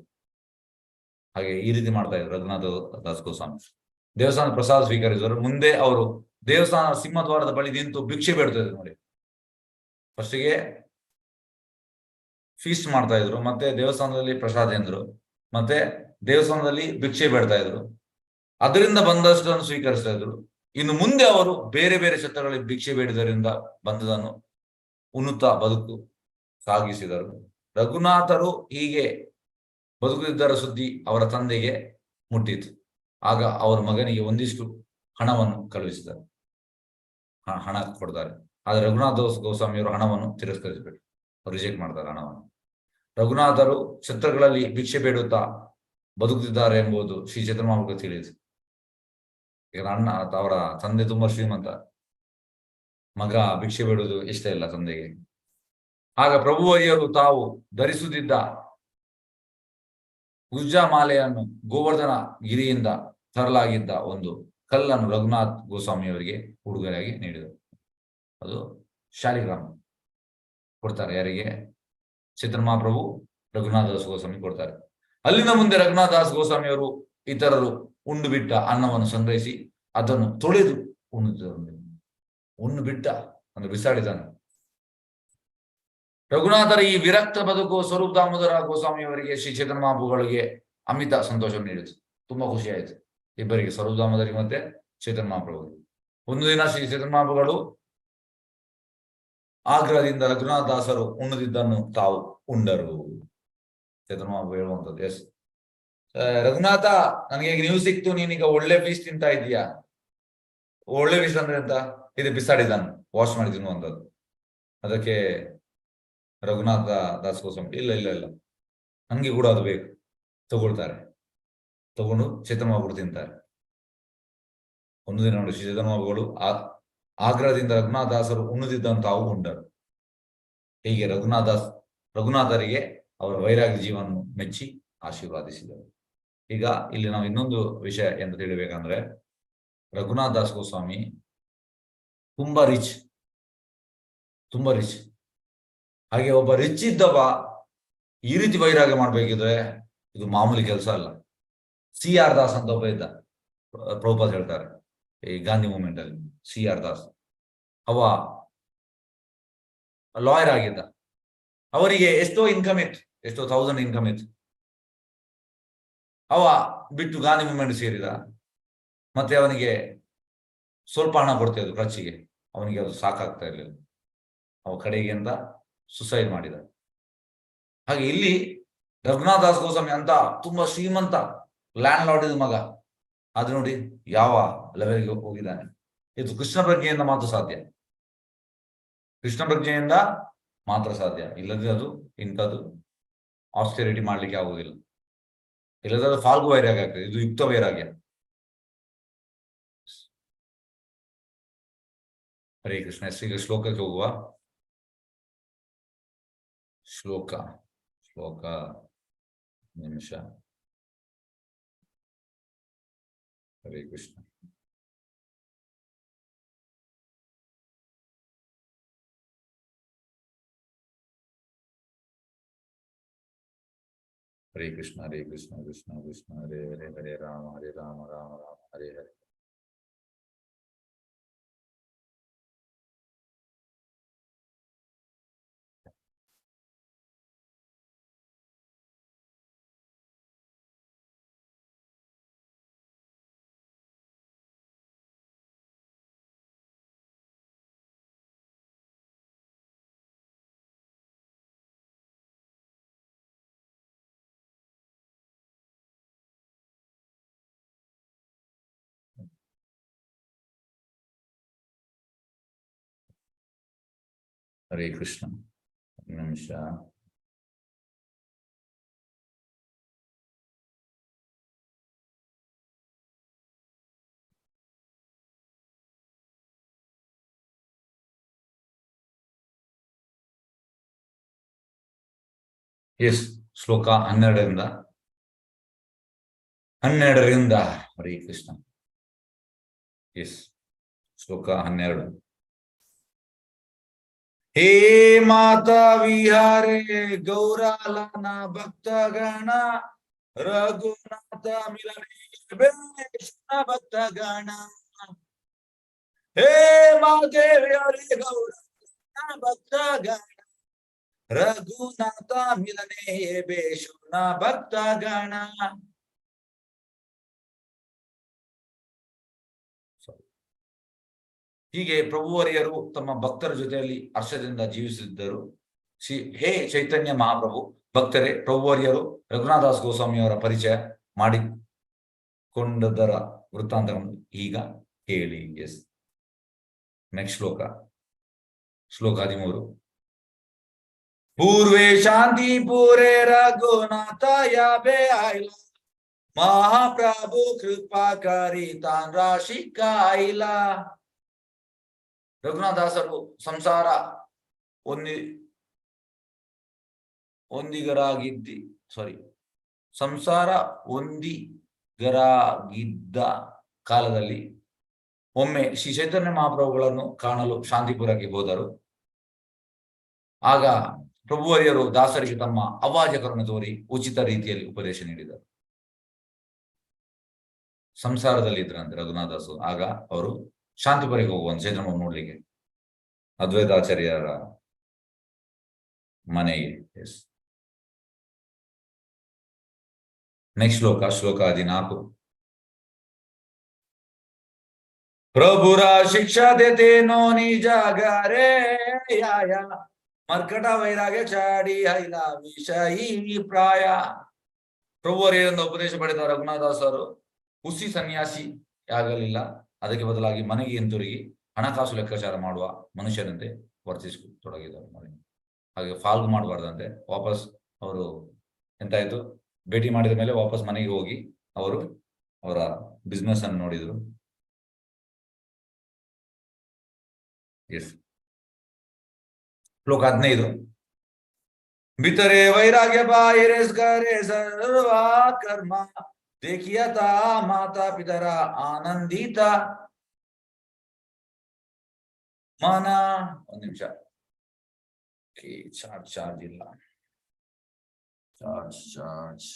ಹಾಗೆ ಈ ರೀತಿ ಮಾಡ್ತಾ ಇದ್ರು ರಘುನಾಥ ದಾಸ್ ಗೋಸ್ವಾಮಿ. ದೇವಸ್ಥಾನ ಪ್ರಸಾದ ಸ್ವೀಕರಿಸಿದರು. ಮುಂದೆ ಅವರು ದೇವಸ್ಥಾನ ಸಿಂಹದ್ವಾರದ ಬಳಿ ನಿಂತು ಭಿಕ್ಷೆ ಬೇಡ್ತಾ ಇದ್ರು ನೋಡಿ. ಫಸ್ಟಿಗೆ ಫೀಸ್ಟ್ ಮಾಡ್ತಾ ಇದ್ರು, ಮತ್ತೆ ದೇವಸ್ಥಾನದಲ್ಲಿ ಪ್ರಸಾದ ಎಂದ್ರು, ಮತ್ತೆ ದೇವಸ್ಥಾನದಲ್ಲಿ ಭಿಕ್ಷೆ ಬೇಡ್ತಾ ಇದ್ರು. ಅದರಿಂದ ಬಂದಷ್ಟನ್ನು ಸ್ವೀಕರಿಸ್ತಾ ಇದ್ರು. ಇನ್ನು ಮುಂದೆ ಅವರು ಬೇರೆ ಬೇರೆ ಕ್ಷೇತ್ರಗಳಲ್ಲಿ ಭಿಕ್ಷೆ ಬೇಡಿದರಿಂದ ಬಂದದನ್ನು ಉನ್ನತ ಬದುಕು ಸಾಗಿಸಿದರು. ರಘುನಾಥರು ಹೀಗೆ ಬದುಕುತ್ತಿದ್ದರ ಸುದ್ದಿ ಅವರ ತಂದೆಗೆ ಮುಟ್ಟಿತು. ಆಗ ಅವರ ಮಗನಿಗೆ ಒಂದಿಷ್ಟು ಹಣವನ್ನು ಕಳುಹಿಸಿದರು, ಹಣ ಕೊಡ್ತಾರೆ. ಆದ್ರೆ ರಘುನಾಥ ಗೋಸ್ವಾಮಿಯವರು ಹಣವನ್ನು ತಿರಸ್ಕರಿಸಬೇಕು, ರಿಜೆಕ್ಟ್ ಮಾಡ್ತಾರೆ ಹಣವನ್ನು. ರಘುನಾಥರು ಕ್ಷೇತ್ರಗಳಲ್ಲಿ ಭಿಕ್ಷೆ ಬೇಡುತ್ತಾ ಬದುಕುತ್ತಿದ್ದಾರೆ ಎಂಬುದು ಶ್ರೀ ಚೈತನ್ಯ ಮಹಾಪ್ರಭುಗೆ ತಿಳಿಯಿತು. ಈಗ ಅವರ ತಂದೆ ತುಂಬಾ ಶ್ರೀಮಂತ, ಮಗ ಭಿಕ್ಷೆ ಬೇಡುವುದು ಇಷ್ಟ ಇಲ್ಲ ತಂದೆಗೆ. ಆಗ ಪ್ರಭುವರಿಯರು ತಾವು ಧರಿಸುತ್ತಿದ್ದ ಗುಜ್ಜಾ ಮಾಲೆಯನ್ನು ಗೋವರ್ಧನ ಗಿರಿಯಿಂದ ತರಲಾಗಿದ್ದ ಒಂದು ಕಲ್ಲನ್ನು ರಘುನಾಥ್ ಗೋಸ್ವಾಮಿಯವರಿಗೆ ಉಡುಗೊರೆಯಾಗಿ ನೀಡಿದರು. ಅದು ಶಾಲಿಗ್ರಾಮ ಕೊಡ್ತಾರೆ. ಯಾರಿಗೆ? ಚೈತನ್ಯ ಮಹಾಪ್ರಭು ರಘುನಾಥ ದಾಸ್ ಗೋಸ್ವಾಮಿ ಕೊಡ್ತಾರೆ. ಅಲ್ಲಿಂದ ಮುಂದೆ ರಘುನಾಥ ದಾಸ್ ಗೋಸ್ವಾಮಿಯವರು ಇತರರು ಉಂಡು ಬಿಟ್ಟ ಅನ್ನವನ್ನು ಸಂಗ್ರಹಿಸಿ ಅದನ್ನು ತೊಳೆದು ಉಣ್ಣು ಬಿಟ್ಟ ಅಂದ್ರೆ ಬಿಸಾಡಿದನು. ರಘುನಾಥರ ಈ ವಿರಕ್ತ ಬದುಕು ಸ್ವರೂಪ್ ದಾಮೋದರ ಗೋಸ್ವಾಮಿಯವರಿಗೆ ಶ್ರೀ ಚೈತನ್ಯ ಮಹಾಪ್ರಭುಗಳಿಗೆ ಅಮಿತ ಸಂತೋಷವನ್ನು ನೀಡಿತು. ತುಂಬಾ ಖುಷಿ ಆಯಿತು ಇಬ್ಬರಿಗೆ, ಸ್ವರೂಪ್ ದಾಮೋದರಿಗೆ ಮತ್ತೆ ಚೈತನ್ಯ ಮಹಾಪ್ರಭುಗಳಿಗೆ. ಒಂದು ದಿನ ಶ್ರೀ ಚೈತನ್ಯ ಮಹಾಪ್ರಭುಗಳು ಆಗ್ರಹದಿಂದ ರಘುನಾಥ ದಾಸರು ಉಣ್ಣದಿದ್ದನ್ನು ತಾವು ಉಂಡರು. ಚೈತನ್ಯ ಮಹಾಪ್ರಭು ಹೇಳುವಂಥದ್ದು, ಎಸ್ ರಘುನಾಥ, ನನಗೆ ಈಗ ನ್ಯೂಸ್ ಸಿಕ್ತು, ನೀನೀಗ ಒಳ್ಳೆ ಫೀಸ್ ತಿಂತಾ ಇದೀಯಾ. ಒಳ್ಳೆ ಫೀಸ್ ಅಂದ್ರೆ ಅಂತ ಇದು ಬಿಸಾಡಿದನ್ನು ವಾಶ್ ಮಾಡಿ ತಿನ್ನುವಂಥದ್ದು. ಅದಕ್ಕೆ ರಘುನಾಥ ದಾಸ್ ಗೋಸ್ವಾಮಿ ಇಲ್ಲ ಇಲ್ಲ ಇಲ್ಲ ನನ್ಗೆ ಕೂಡ ಅದು ಬೇಕು, ತಗೊಳ್ತಾರೆ. ತಗೊಂಡು ಚೈತನ್ಯ ಮಹಾಪ್ರಭು ತಿಂತಾರೆ. ಒಂದು ದಿನ ನೋಡಿ ಶ್ರೀ ಚೈತನ್ಯ ಮಹಾಪ್ರಭುಗಳು ಆಗ್ರಹದಿಂದ ರಘುನಾಥ ದಾಸರು ಉಣ್ಣದಿದ್ದಂತ ತಾವು ಉಂಡರು. ಹೀಗೆ ರಘುನಾಥರಿಗೆ ಅವರ ವೈರಾಗ್ಯ ಜೀವನ ಮೆಚ್ಚಿ ಆಶೀರ್ವಾದಿಸಿದರು. ಈಗ ಇಲ್ಲಿ ನಾವು ಇನ್ನೊಂದು ವಿಷಯ ಎಂದು ತಿಳಿಬೇಕಂದ್ರೆ, ರಘುನಾಥ ದಾಸ್ ಗೋಸ್ವಾಮಿ ತುಂಬಾ ರಿಚ್. ಹಾಗೆ ಒಬ್ಬ ರಿಚ್ ಇದ್ದವ ಈ ರೀತಿ ವೈರಾಗ್ಯ ಮಾಡ್ಬೇಕಿದ್ರೆ ಇದು ಮಾಮೂಲಿ ಕೆಲಸ ಅಲ್ಲ. CR ದಾಸ್ ಅಂತ ಒಬ್ಬ ಇದ್ದ, ಪ್ರಭುಪಾದ ಹೇಳ್ತಾರೆ ಈ ಗಾಂಧಿ ಮೂವ್ಮೆಂಟ್ ಅಲ್ಲಿ. CR ದಾಸ್ ಅವ ಲಾಯರ್ ಆಗಿದ್ದ. ಅವರಿಗೆ ಎಷ್ಟೋ ಇನ್ಕಮ್ ಇತ್ತು, ಎಷ್ಟೋ 1000 ಇನ್ಕಮ್ ಇತ್ತು. ಅವ ಬಿಟ್ಟು ಗಾಂಧಿ ಮೂವ್ಮೆಂಟ್ ಸೇರಿದ. ಮತ್ತೆ ಅವನಿಗೆ ಸ್ವಲ್ಪ ಹಣ ಕೊಡ್ತಾ ಇದ್ರು ಖರ್ಚಿಗೆ, ಅವನಿಗೆ ಅದು ಸಾಕಾಗ್ತಾ ಇರಲಿಲ್ಲ. ಅವ ಕಡೆಗಿಂದ ಸುಸೈಡ್ ಮಾಡಿದ. ಹಾಗೆ ಇಲ್ಲಿ ರಘುನಾಥ್ ದಾಸ್ ಗೋಸ್ವಾಮಿ ಅಂತ ತುಂಬಾ ಶ್ರೀಮಂತ ಲ್ಯಾಂಡ್ ಲಾರ್ಡ್ ಮಗ, ಅದು ನೋಡಿ ಯಾವ ಲೆವೆಲ್ಗೆ ಹೋಗಿದ್ದಾನೆ. ಇದು ಕೃಷ್ಣ ಪ್ರಜ್ಞೆಯಿಂದ ಮಾತ್ರ ಸಾಧ್ಯ, ಕೃಷ್ಣ ಪ್ರಜ್ಞೆಯಿಂದ ಮಾತ್ರ ಸಾಧ್ಯ. ಇಲ್ಲದೆ ಅದು ಇಂಥದ್ದು ಆಸ್ಟೆರಿಟಿ ಮಾಡ್ಲಿಕ್ಕೆ ಆಗುವುದಿಲ್ಲ. ಇಲ್ಲದೆ ಅದು ಫಾಲ್ಗು ವೈರಾಗ್ಯ ಆಗ್ತದೆ. ಇದು ಯುಕ್ತ ವೈರಾಗ್ಯ. ಹರೇ ಕೃಷ್ಣ. ಈಗ ಶ್ಲೋಕಕ್ಕೆ ಹೋಗುವ. ಶ್ಲೋಕ ನಿಮಿಷ. ಹರೇ ಕೃಷ್ಣ. ಹರೇ ಕೃಷ್ಣ ಹರೇ ಕೃಷ್ಣ ಕೃಷ್ಣ ಕೃಷ್ಣ ಹರೇ ಹರೇ ಹರೇ ರಾಮ ಹರೇ ರಾಮ ರಾಮ ರಾಮ ಹರೇ ಹರೇ. ಹರೇ ಕೃಷ್ಣ. ನಿಮಿಷ. ಎಸ್, ಶ್ಲೋಕ 12ರಿಂದ ಹರೇ ಕೃಷ್ಣ. ಎಸ್, ಶ್ಲೋಕ 12. ಹೇ ಮಾತಾ ವಿಹಾರೇ ಗೌರಾಲನ ಭಕ್ತಗಣ ರಘುನಾಥ ಮಿಲನೆ ಭಕ್ತಗಣ. ಹೇ ಮಾದೇವಿ ಹರೇ ಗೌರಾಲನ ಭಕ್ತಗಣ ರಘುನಾಥ ಮಿಲನೆ ಬೇಶುನ ಭಕ್ತಗಣ. ಹೀಗೆ ಪ್ರಭುವರಿಯರು ತಮ್ಮ ಭಕ್ತರ ಜೊತೆಯಲ್ಲಿ ಹರ್ಷದಿಂದ ಜೀವಿಸುತ್ತಿದ್ದರು. ಹೇ ಚೈತನ್ಯ ಮಹಾಪ್ರಭು ಭಕ್ತರೇ, ಪ್ರಭುವರಿಯರು ರಘುನಾಥದಾಸ್ ಗೋಸ್ವಾಮಿಯವರ ಪರಿಚಯ ಮಾಡಿಕೊಂಡದರ ವೃತ್ತಾಂತವನ್ನು ಈಗ ಹೇಳಿ. ಎಸ್, ನೆಕ್ಸ್ಟ್ ಶ್ಲೋಕ 13. ಪೂರ್ವೇ ಶಾಂತಿ ಪೂರೇ ರಘುನಾಥ ಯಾಬೆ ಆಯ್ಲ ಮಹಾಪ್ರಭು ಕೃಪಾ ಕರಿ ತಾನ್ ರಾಶಿ ಕಾಯ್ಲ. ರಘುನಾಥದಾಸರು ಸಂಸಾರ ಒಂದಿಗರಾಗಿದ್ದ ಕಾಲದಲ್ಲಿ ಒಮ್ಮೆ ಶ್ರೀ ಚೈತನ್ಯ ಮಹಾಪ್ರಭುಗಳನ್ನು ಕಾಣಲು ಶಾಂತಿಪುರಕ್ಕೆ ಹೋದರು. ಆಗ ಪ್ರಭುವರಿಯರು ದಾಸರಿಗೆ ತಮ್ಮ ಅವಾಜಕರನ್ನು ತೋರಿ ಉಚಿತ ರೀತಿಯಲ್ಲಿ ಉಪದೇಶ ನೀಡಿದರು. ಸಂಸಾರದಲ್ಲಿ ಇದ್ರಂತೆ ರಘುನಾಥದಾಸರು. ಆಗ ಅವರು ಶಾಂತಿಪುರಕ್ಕೆ ಹೋಗುವಂತ ಚೈತನ್ಯ ನೋಡ್ಲಿಕ್ಕೆ ಅದ್ವೈತಾಚಾರ್ಯರ ಮನೆಗೆ. ಎಸ್, ನೆಕ್ಸ್ಟ್ ಶ್ಲೋಕ 14. ಪ್ರಭುರ ಶಿಕ್ಷಾ ದೇತೇನೋ ನಿಜ ಗರೇ ಯಾಯ ಮರ್ಕಟ ವೈರಾಗ್ಯ ಚಾಡಿ ಹೈಲ ವಿಷಯಿ ಪ್ರಾಯ. ಪ್ರಭುವರಿಯಿಂದ ಉಪದೇಶ ಪಡೆದ ರಘುನಾಥದಾಸರು ಹುಸಿ ಸನ್ಯಾಸಿ ಆಗಲಿಲ್ಲ. ಅದಕ್ಕೆ ಬದಲಾಗಿ ಮನೆಗೆ ಹಿಂತಿರುಗಿ ಹಣಕಾಸು ಲೆಕ್ಕಾಚಾರ ಮಾಡುವ ಮನುಷ್ಯನಂತೆ ವರ್ತಿಸತೊಡಗಿದರು. ಹಾಗೆ ಫಾಲ್ಗು ಮಾಡಬಾರ್ದಂತೆ. ವಾಪಸ್ ಅವರು ಎಂತಾಯ್ತು, ಭೇಟಿ ಮಾಡಿದ ಮೇಲೆ ವಾಪಸ್ ಮನೆಗೆ ಹೋಗಿ ಅವರು ಅವರ ಬಿಸ್ನೆಸ್ ಅನ್ನು ನೋಡಿದ್ರು. ಎಸ್, ಶ್ಲೋಕ 15. ಭಿತರೆ ವೈರಾಗ್ಯ ಬಾಹಿರೆ ಸ್ಕರೆ ಸರ್ವ ಕರ್ಮ ದೇಖಿಯತ ಮಾತಾ ಪಿತರ ಆನಂದಿತ ಮನ. ಒಂದು ನಿಮಿಷ, ಚಾರ್ಜ್ ಇಲ್ಲ. ಚಾರ್ಜ್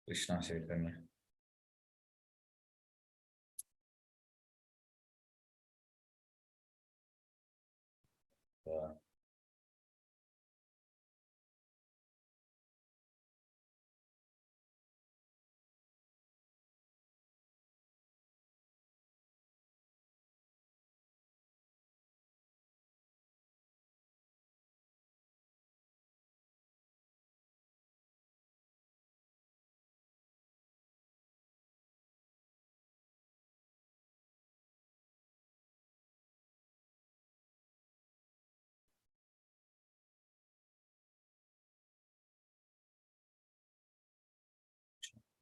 ಕೃಷ್ಣ ಚೈತನ್ಯ.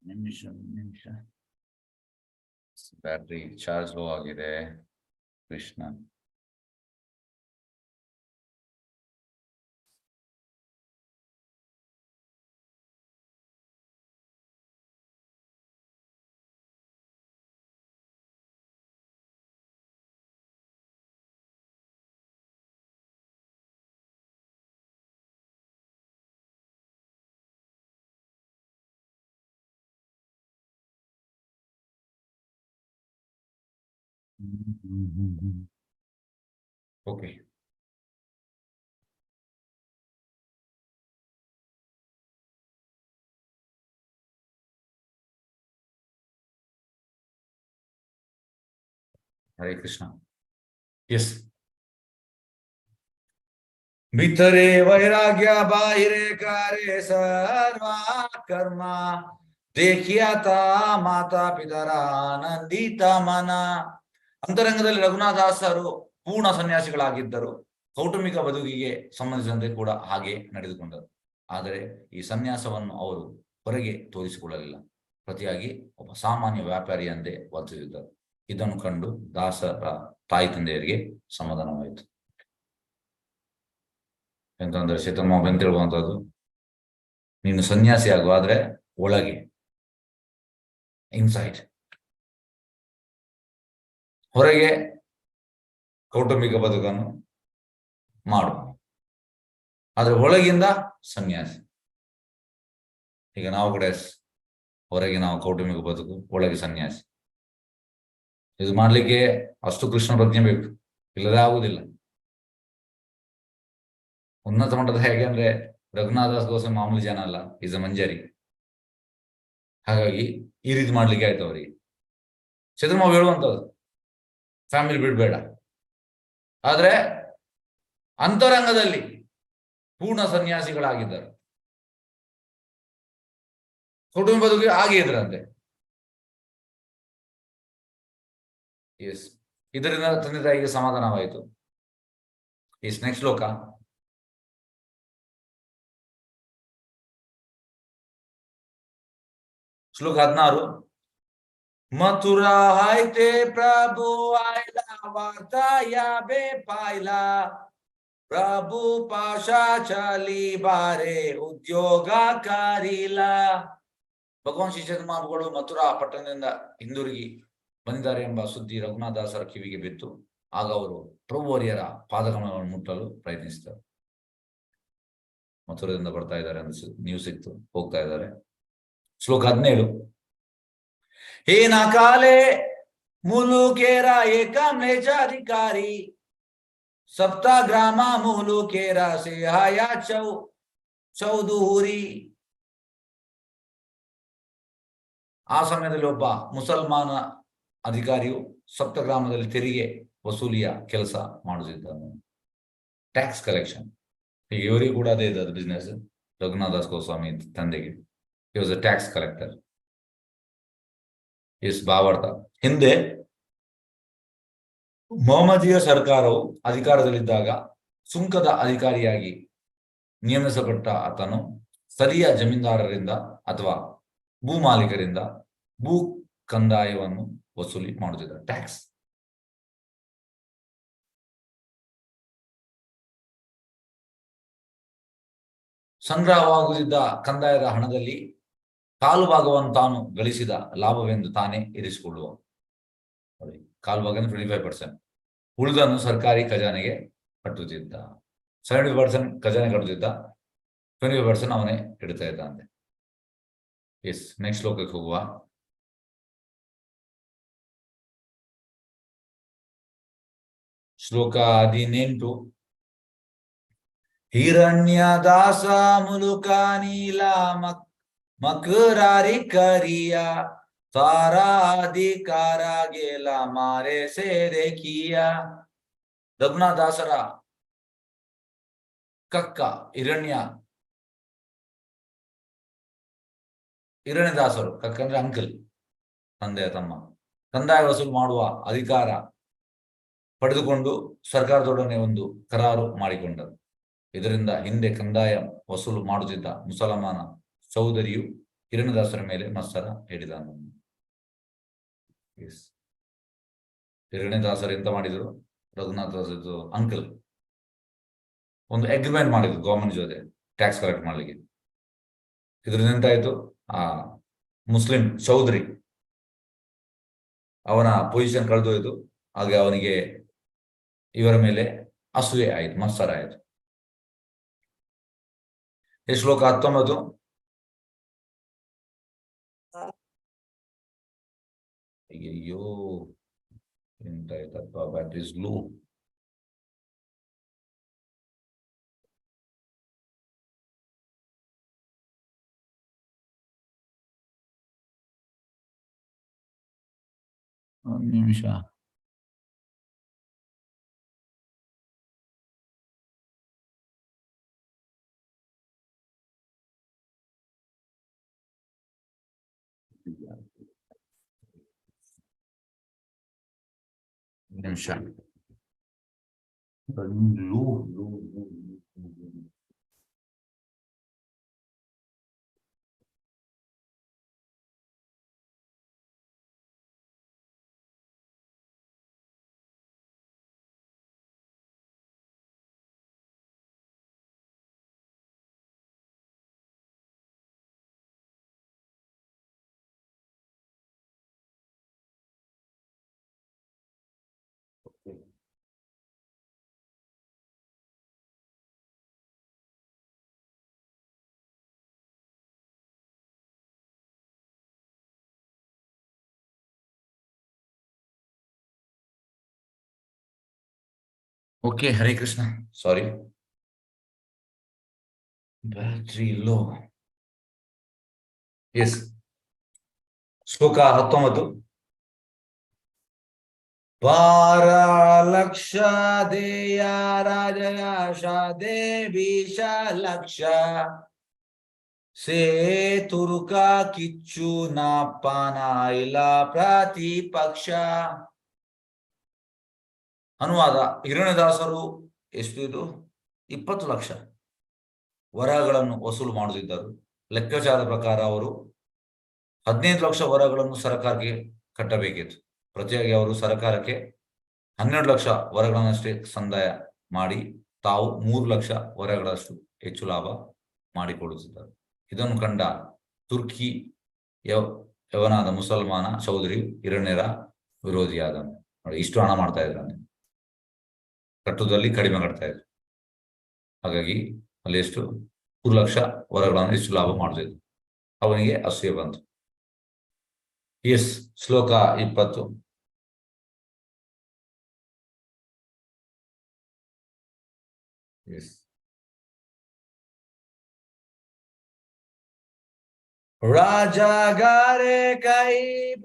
ನಿಮಿಷ ಬ್ಯಾಟ್ರಿ ಚಾರ್ಜ್ ಲೋ ಆಗಿದೆ. ಕೃಷ್ಣ ಓಕೆ. ಹರೇ ಕೃಷ್ಣ. ಎಸ್. भितरे वैराग्य बाहिरे कार्य सर्वा कर्म देखिया ता माता पितर ಆನಂದಿತ ಮನ. ಅಂತರಂಗದಲ್ಲಿ ರಘುನಾಥದಾಸರು ಪೂರ್ಣ ಸನ್ಯಾಸಿಗಳಾಗಿದ್ದರು. ಕೌಟುಂಬಿಕ ಬದುಕಿಗೆ ಸಂಬಂಧಿಸಿದಂತೆ ಕೂಡ ಹಾಗೆ ನಡೆದುಕೊಂಡರು. ಆದರೆ ಈ ಸನ್ಯಾಸವನ್ನು ಅವರು ಹೊರಗೆ ತೋರಿಸಿಕೊಳ್ಳಲಿಲ್ಲ. ಪ್ರತಿಯಾಗಿ ಒಬ್ಬ ಸಾಮಾನ್ಯ ವ್ಯಾಪಾರಿಯಂತೆ ವರ್ತಿಸಿದ್ದರು. ಇದನ್ನು ಕಂಡು ದಾಸರ ತಾಯಿ ತಂದೆಯರಿಗೆ ಸಮಾಧಾನವಾಯಿತು. ಎಂತಂದ್ರೆ ಚೇತನ್ಮ ಅಂತ ಹೇಳುವಂಥದ್ದು, ನೀನು ಸನ್ಯಾಸಿ ಆಗುವಾದ್ರೆ ಒಳಗೆ ಇನ್ಸೈಡ್, ಹೊರಗೆ ಕೌಟುಂಬಿಕ ಬದುಕನ್ನು ಮಾಡು, ಆದ್ರೆ ಒಳಗಿಂದ ಸನ್ಯಾಸಿ. ಈಗ ನಾವು ಕೂಡ ಹೊರಗೆ ನಾವು ಕೌಟುಂಬಿಕ ಬದುಕು, ಒಳಗೆ ಸನ್ಯಾಸಿ. ಇದು ಮಾಡ್ಲಿಕ್ಕೆ ಅಷ್ಟು ಕೃಷ್ಣ ಪ್ರಜ್ಞೆ ಬೇಕು, ಇಲ್ಲದೆ ಆಗುವುದಿಲ್ಲ. ಉನ್ನತ ಮಟ್ಟದ ಹೇಗೆ ಅಂದ್ರೆ ರಘುನಾಥದಾಸ್ ಗೋಸ್ವಾಮಿ ಮಾಮೂಲಿ ಜನ ಅಲ್ಲ, ಈಸ್ ಅ ಮಂಜರಿ. ಹಾಗಾಗಿ ಈ ರೀತಿ ಮಾಡ್ಲಿಕ್ಕೆ ಆಯ್ತು ಅವರಿಗೆ. ಚಂದ್ರಮಾವ್ ಹೇಳುವಂಥದ್ದು ಫ್ಯಾಮಿಲಿ ಬಿಡ್ಬೇಡ, ಆದ್ರೆ ಅಂತರಂಗದಲ್ಲಿ ಪೂರ್ಣ ಸನ್ಯಾಸಿಗಳಾಗಿದ್ದರು. ಕುಟುಂಬ ಬದುಕಿಗೆ ಹಾಗೆ ಇದ್ರಂತೆ. ಎಸ್, ಇದರಿಂದ ತಂದೆ ತಾಯಿಗೆ ಸಮಾಧಾನವಾಯಿತು. ಎಸ್, ನೆಕ್ಸ್ಟ್ ಶ್ಲೋಕ. ಶ್ಲೋಕ 16. ಮಥುರಾ ಹೈತೆ ಪ್ರಭು ಆಯ್ಲ ವಾರ್ತಾ ಯಾಬೆ ಪಾಯ್ಲ ಪ್ರಭು ಪಾಶಾ ಚಲಿ ಬಾರೆ ಉದ್ಯೋಗ ಕಾರಿಲ. ಭಗವಾನ್ ಶ್ರೀ ಚೈತನ್ಯ ಮಹಾಪ್ರಭುಗಳು ಮಥುರಾ ಪಟ್ಟಣದಿಂದ ಹಿಂದಿರುಗಿ ಬಂದಿದ್ದಾರೆ ಎಂಬ ಸುದ್ದಿ ರಘುನಾಥದಾಸರ ಕಿವಿಗೆ ಬಿತ್ತು. ಆಗ ಅವರು ಪ್ರಭುವರಿಯರ ಪಾದಕಮಲವನ್ನು ಮುಟ್ಟಲು ಪ್ರಯತ್ನಿಸಿದರು. ಮಥುರದಿಂದ ಬರ್ತಾ ಇದ್ದಾರೆ ಅಂತ ನ್ಯೂಸ್ ಸಿಕ್ತು, ಹೋಗ್ತಾ ಇದ್ದಾರೆ. ಶ್ಲೋಕ 17. ಹೇ ನಕಾಲೆ ಮುಲುಕೇರ ಏಕಂ ನೇಚಾಧಿಕಾರಿ ಸಪ್ತ ಗ್ರಾಮ ಮುಲುಕೇರ ಸೇಹಾಯ ಚೌದೂರಿ. ಆ ಸಮಯದಲ್ಲಿ ಒಬ್ಬ ಮುಸಲ್ಮಾನ ಅಧಿಕಾರಿಯು ಸಪ್ತಗ್ರಾಮದಲ್ಲಿ ತೆರಿಗೆ ವಸೂಲಿಯ ಕೆಲಸ ಮಾಡುತ್ತಿದ್ದನು, ಟ್ಯಾಕ್ಸ್ ಕಲೆಕ್ಷನ್. ಈಗ ಇವರಿಗೆ ಕೂಡ ಅದೇ ಇದ್ದದ್ದು ಬಿಸ್ನೆಸ್. ರಘುನಾಥದಾಸ್ ಗೋಸ್ವಾಮಿ ತಂದೆಗೆ he was a tax collector. Yes, ಭಾವಾರ್ಥ. ಹಿಂದೆ ಮೊಹಮ್ಮದಿಯ ಸರ್ಕಾರವು ಅಧಿಕಾರದಲ್ಲಿದ್ದಾಗ ಸುಂಕದ ಅಧಿಕಾರಿಯಾಗಿ ನೇಮಿಸಲ್ಪಟ್ಟ ಆತನು ಸ್ಥಳೀಯ ಜಮೀನ್ದಾರರಿಂದ ಅಥವಾ ಭೂ ಮಾಲೀಕರಿಂದ ಭೂ ಕಂದಾಯವನ್ನು ವಸೂಲಿ ಮಾಡುತ್ತಿದ್ದ, ಟ್ಯಾಕ್ಸ್. ಸಂಗ್ರಹವಾಗುತ್ತಿದ್ದ ಕಂದಾಯದ ಹಣದಲ್ಲಿ ಕಾಲು ಭಾಗವನ್ನು ತಾನು ಗಳಿಸಿದ ಲಾಭವೆಂದು ತಾನೇ ಇರಿಸಿಕೊಳ್ಳುವ. ಕಾಲು ಭಾಗ 25%. ಉಳಿದನ್ನು ಸರ್ಕಾರಿ ಖಜಾನೆಗೆ ಕಟ್ಟುತ್ತಿದ್ದ. 70% ಖಜಾನೆ ಕಟ್ಟುತ್ತಿದ್ದ, 25% ಅವನೇ ಇಡ್ತಾ ಇದ್ದಂತೆ. ಎಸ್, ನೆಕ್ಸ್ಟ್ ಶ್ಲೋಕಕ್ಕೆ ಹೋಗುವ. ಶ್ಲೋಕ 18. ಹಿರಣ್ಯ ದಾಸ ಮುಲುಕ ನೀಲ ಮಕರಾರಿ ಕರಿಯ ತಾರಾ ಅಧಿಕಾರ ಗೆಲ ಮಾರೆ ಸೇರೆ ಕಿಯ. ರಘುನಾಥದಾಸರ ಕಕ್ಕ ಹಿರಣ್ಯದಾಸರು, ಕಕ್ಕ ಅಂದ್ರೆ ಅಂಕಲ್, ತಂದೆಯ ತಮ್ಮ, ಕಂದಾಯ ವಸೂಲು ಮಾಡುವ ಅಧಿಕಾರ ಪಡೆದುಕೊಂಡು ಸರ್ಕಾರದೊಡನೆ ಒಂದು ಕರಾರು ಮಾಡಿಕೊಂಡರು. ಇದರಿಂದ ಹಿಂದೆ ಕಂದಾಯ ವಸೂಲು ಮಾಡುತ್ತಿದ್ದ ಮುಸಲ್ಮಾನ ಚೌಧರಿಯು ಹಿರಣ್ಯದಾಸರ ಮೇಲೆ ಮತ್ಸರ ಹಿಡಿದನು. ಎಸ್, ಹಿರಣ್ಯದಾಸರು ಎಂತ ಮಾಡಿದ್ರು, ರಘುನಾಥದಾಸದ್ದು ಅಂಕಲ್ ಒಂದು ಅಗ್ರಿಮೆಂಟ್ ಮಾಡಿದ್ರು ಗವರ್ಮೆಂಟ್ ಜೊತೆ ಟ್ಯಾಕ್ಸ್ ಕಲೆಕ್ಟ್ ಮಾಡ್ಲಿಕ್ಕೆ. ಇದರಿಂದ ಎಂತಾಯ್ತು, ಆ ಮುಸ್ಲಿಂ ಚೌಧರಿ ಅವನ ಪೊಸಿಷನ್ ಕಳೆದೋಯ್ತು. ಹಾಗೆ ಅವನಿಗೆ ಇವರ ಮೇಲೆ ಅಸೂಯೆ ಆಯ್ತು, ಮತ್ಸರ ಆಯ್ತು. ಶ್ಲೋಕ 19. ಅಯ್ಯೋ ಎಂತಾಯ್ತಪ್ಪ, ಬ್ಯಾಟ್ರಿ ಸ್ಲೋ. ಒಂದು ನಿಮಿಷ. ನಿಮಿಷ. ಓಕೆ, ಹರೇ ಕೃಷ್ಣ. ಸಾರಿ, ಬ್ಯಾಟ್ರಿ ಲೋ. ಎಸ್, ಶ್ಲೋಕ 19. ಬಾರ ಲಕ್ಷ ದೇಯ ರಾಜಯ ಶಾದೆ ಬೀಷ ಲಕ್ಷ ಸೇ ತುರುಕ ಕಿಚ್ಚು ನಾಪಾನ ಇಲ್ಲ ಪ್ರತಿಪಕ್ಷ. ಅನುವಾದ: ಹಿರಣ್ಯದಾಸರು ಎಷ್ಟು ಇದು 20 ಲಕ್ಷ ವರಗಳನ್ನು ವಸೂಲು ಮಾಡುತ್ತಿದ್ದರು. ಲೆಕ್ಕಾಚಾರದ ಪ್ರಕಾರ ಅವರು 15 ಲಕ್ಷ ವರಗಳನ್ನು ಸರ್ಕಾರಕ್ಕೆ ಕಟ್ಟಬೇಕಿತ್ತು. ಪ್ರತಿಯಾಗಿ ಅವರು ಸರ್ಕಾರಕ್ಕೆ 12 ಲಕ್ಷ ವರಗಳನ್ನಷ್ಟೇ ಸಂದಾಯ ಮಾಡಿ ತಾವು 3 ಲಕ್ಷ ವರಗಳಷ್ಟು ಹೆಚ್ಚು ಲಾಭ ಮಾಡಿಕೊಡುತ್ತಿದ್ದರು. ಇದನ್ನು ಕಂಡ ತುರ್ಕಿ ಯವನಾದ ಮುಸಲ್ಮಾನ ಚೌಧರಿ ಹಿರಣ್ಯರ ವಿರೋಧಿಯಾದನು. ನೋಡಿ, ಇಷ್ಟು ಹಣ ಮಾಡ್ತಾ ಇದ್ದಾನೆ, ಕಟ್ಟುವುದರಲ್ಲಿ ಕಡಿಮೆ ಕಟ್ತಾ ಇದ್ರು. ಹಾಗಾಗಿ ಅಲ್ಲಿ ಎಷ್ಟು 3 ಲಕ್ಷ ವರಗಳನ್ನು ಎಷ್ಟು ಲಾಭ ಮಾಡ್ತಿದ್ರು. ಅವನಿಗೆ ಅಸೂಯೆ ಬಂತು. ಎಸ್, ಶ್ಲೋಕ 20. ಎಸ್, ರಾಜಗಾರೆ ಕೈ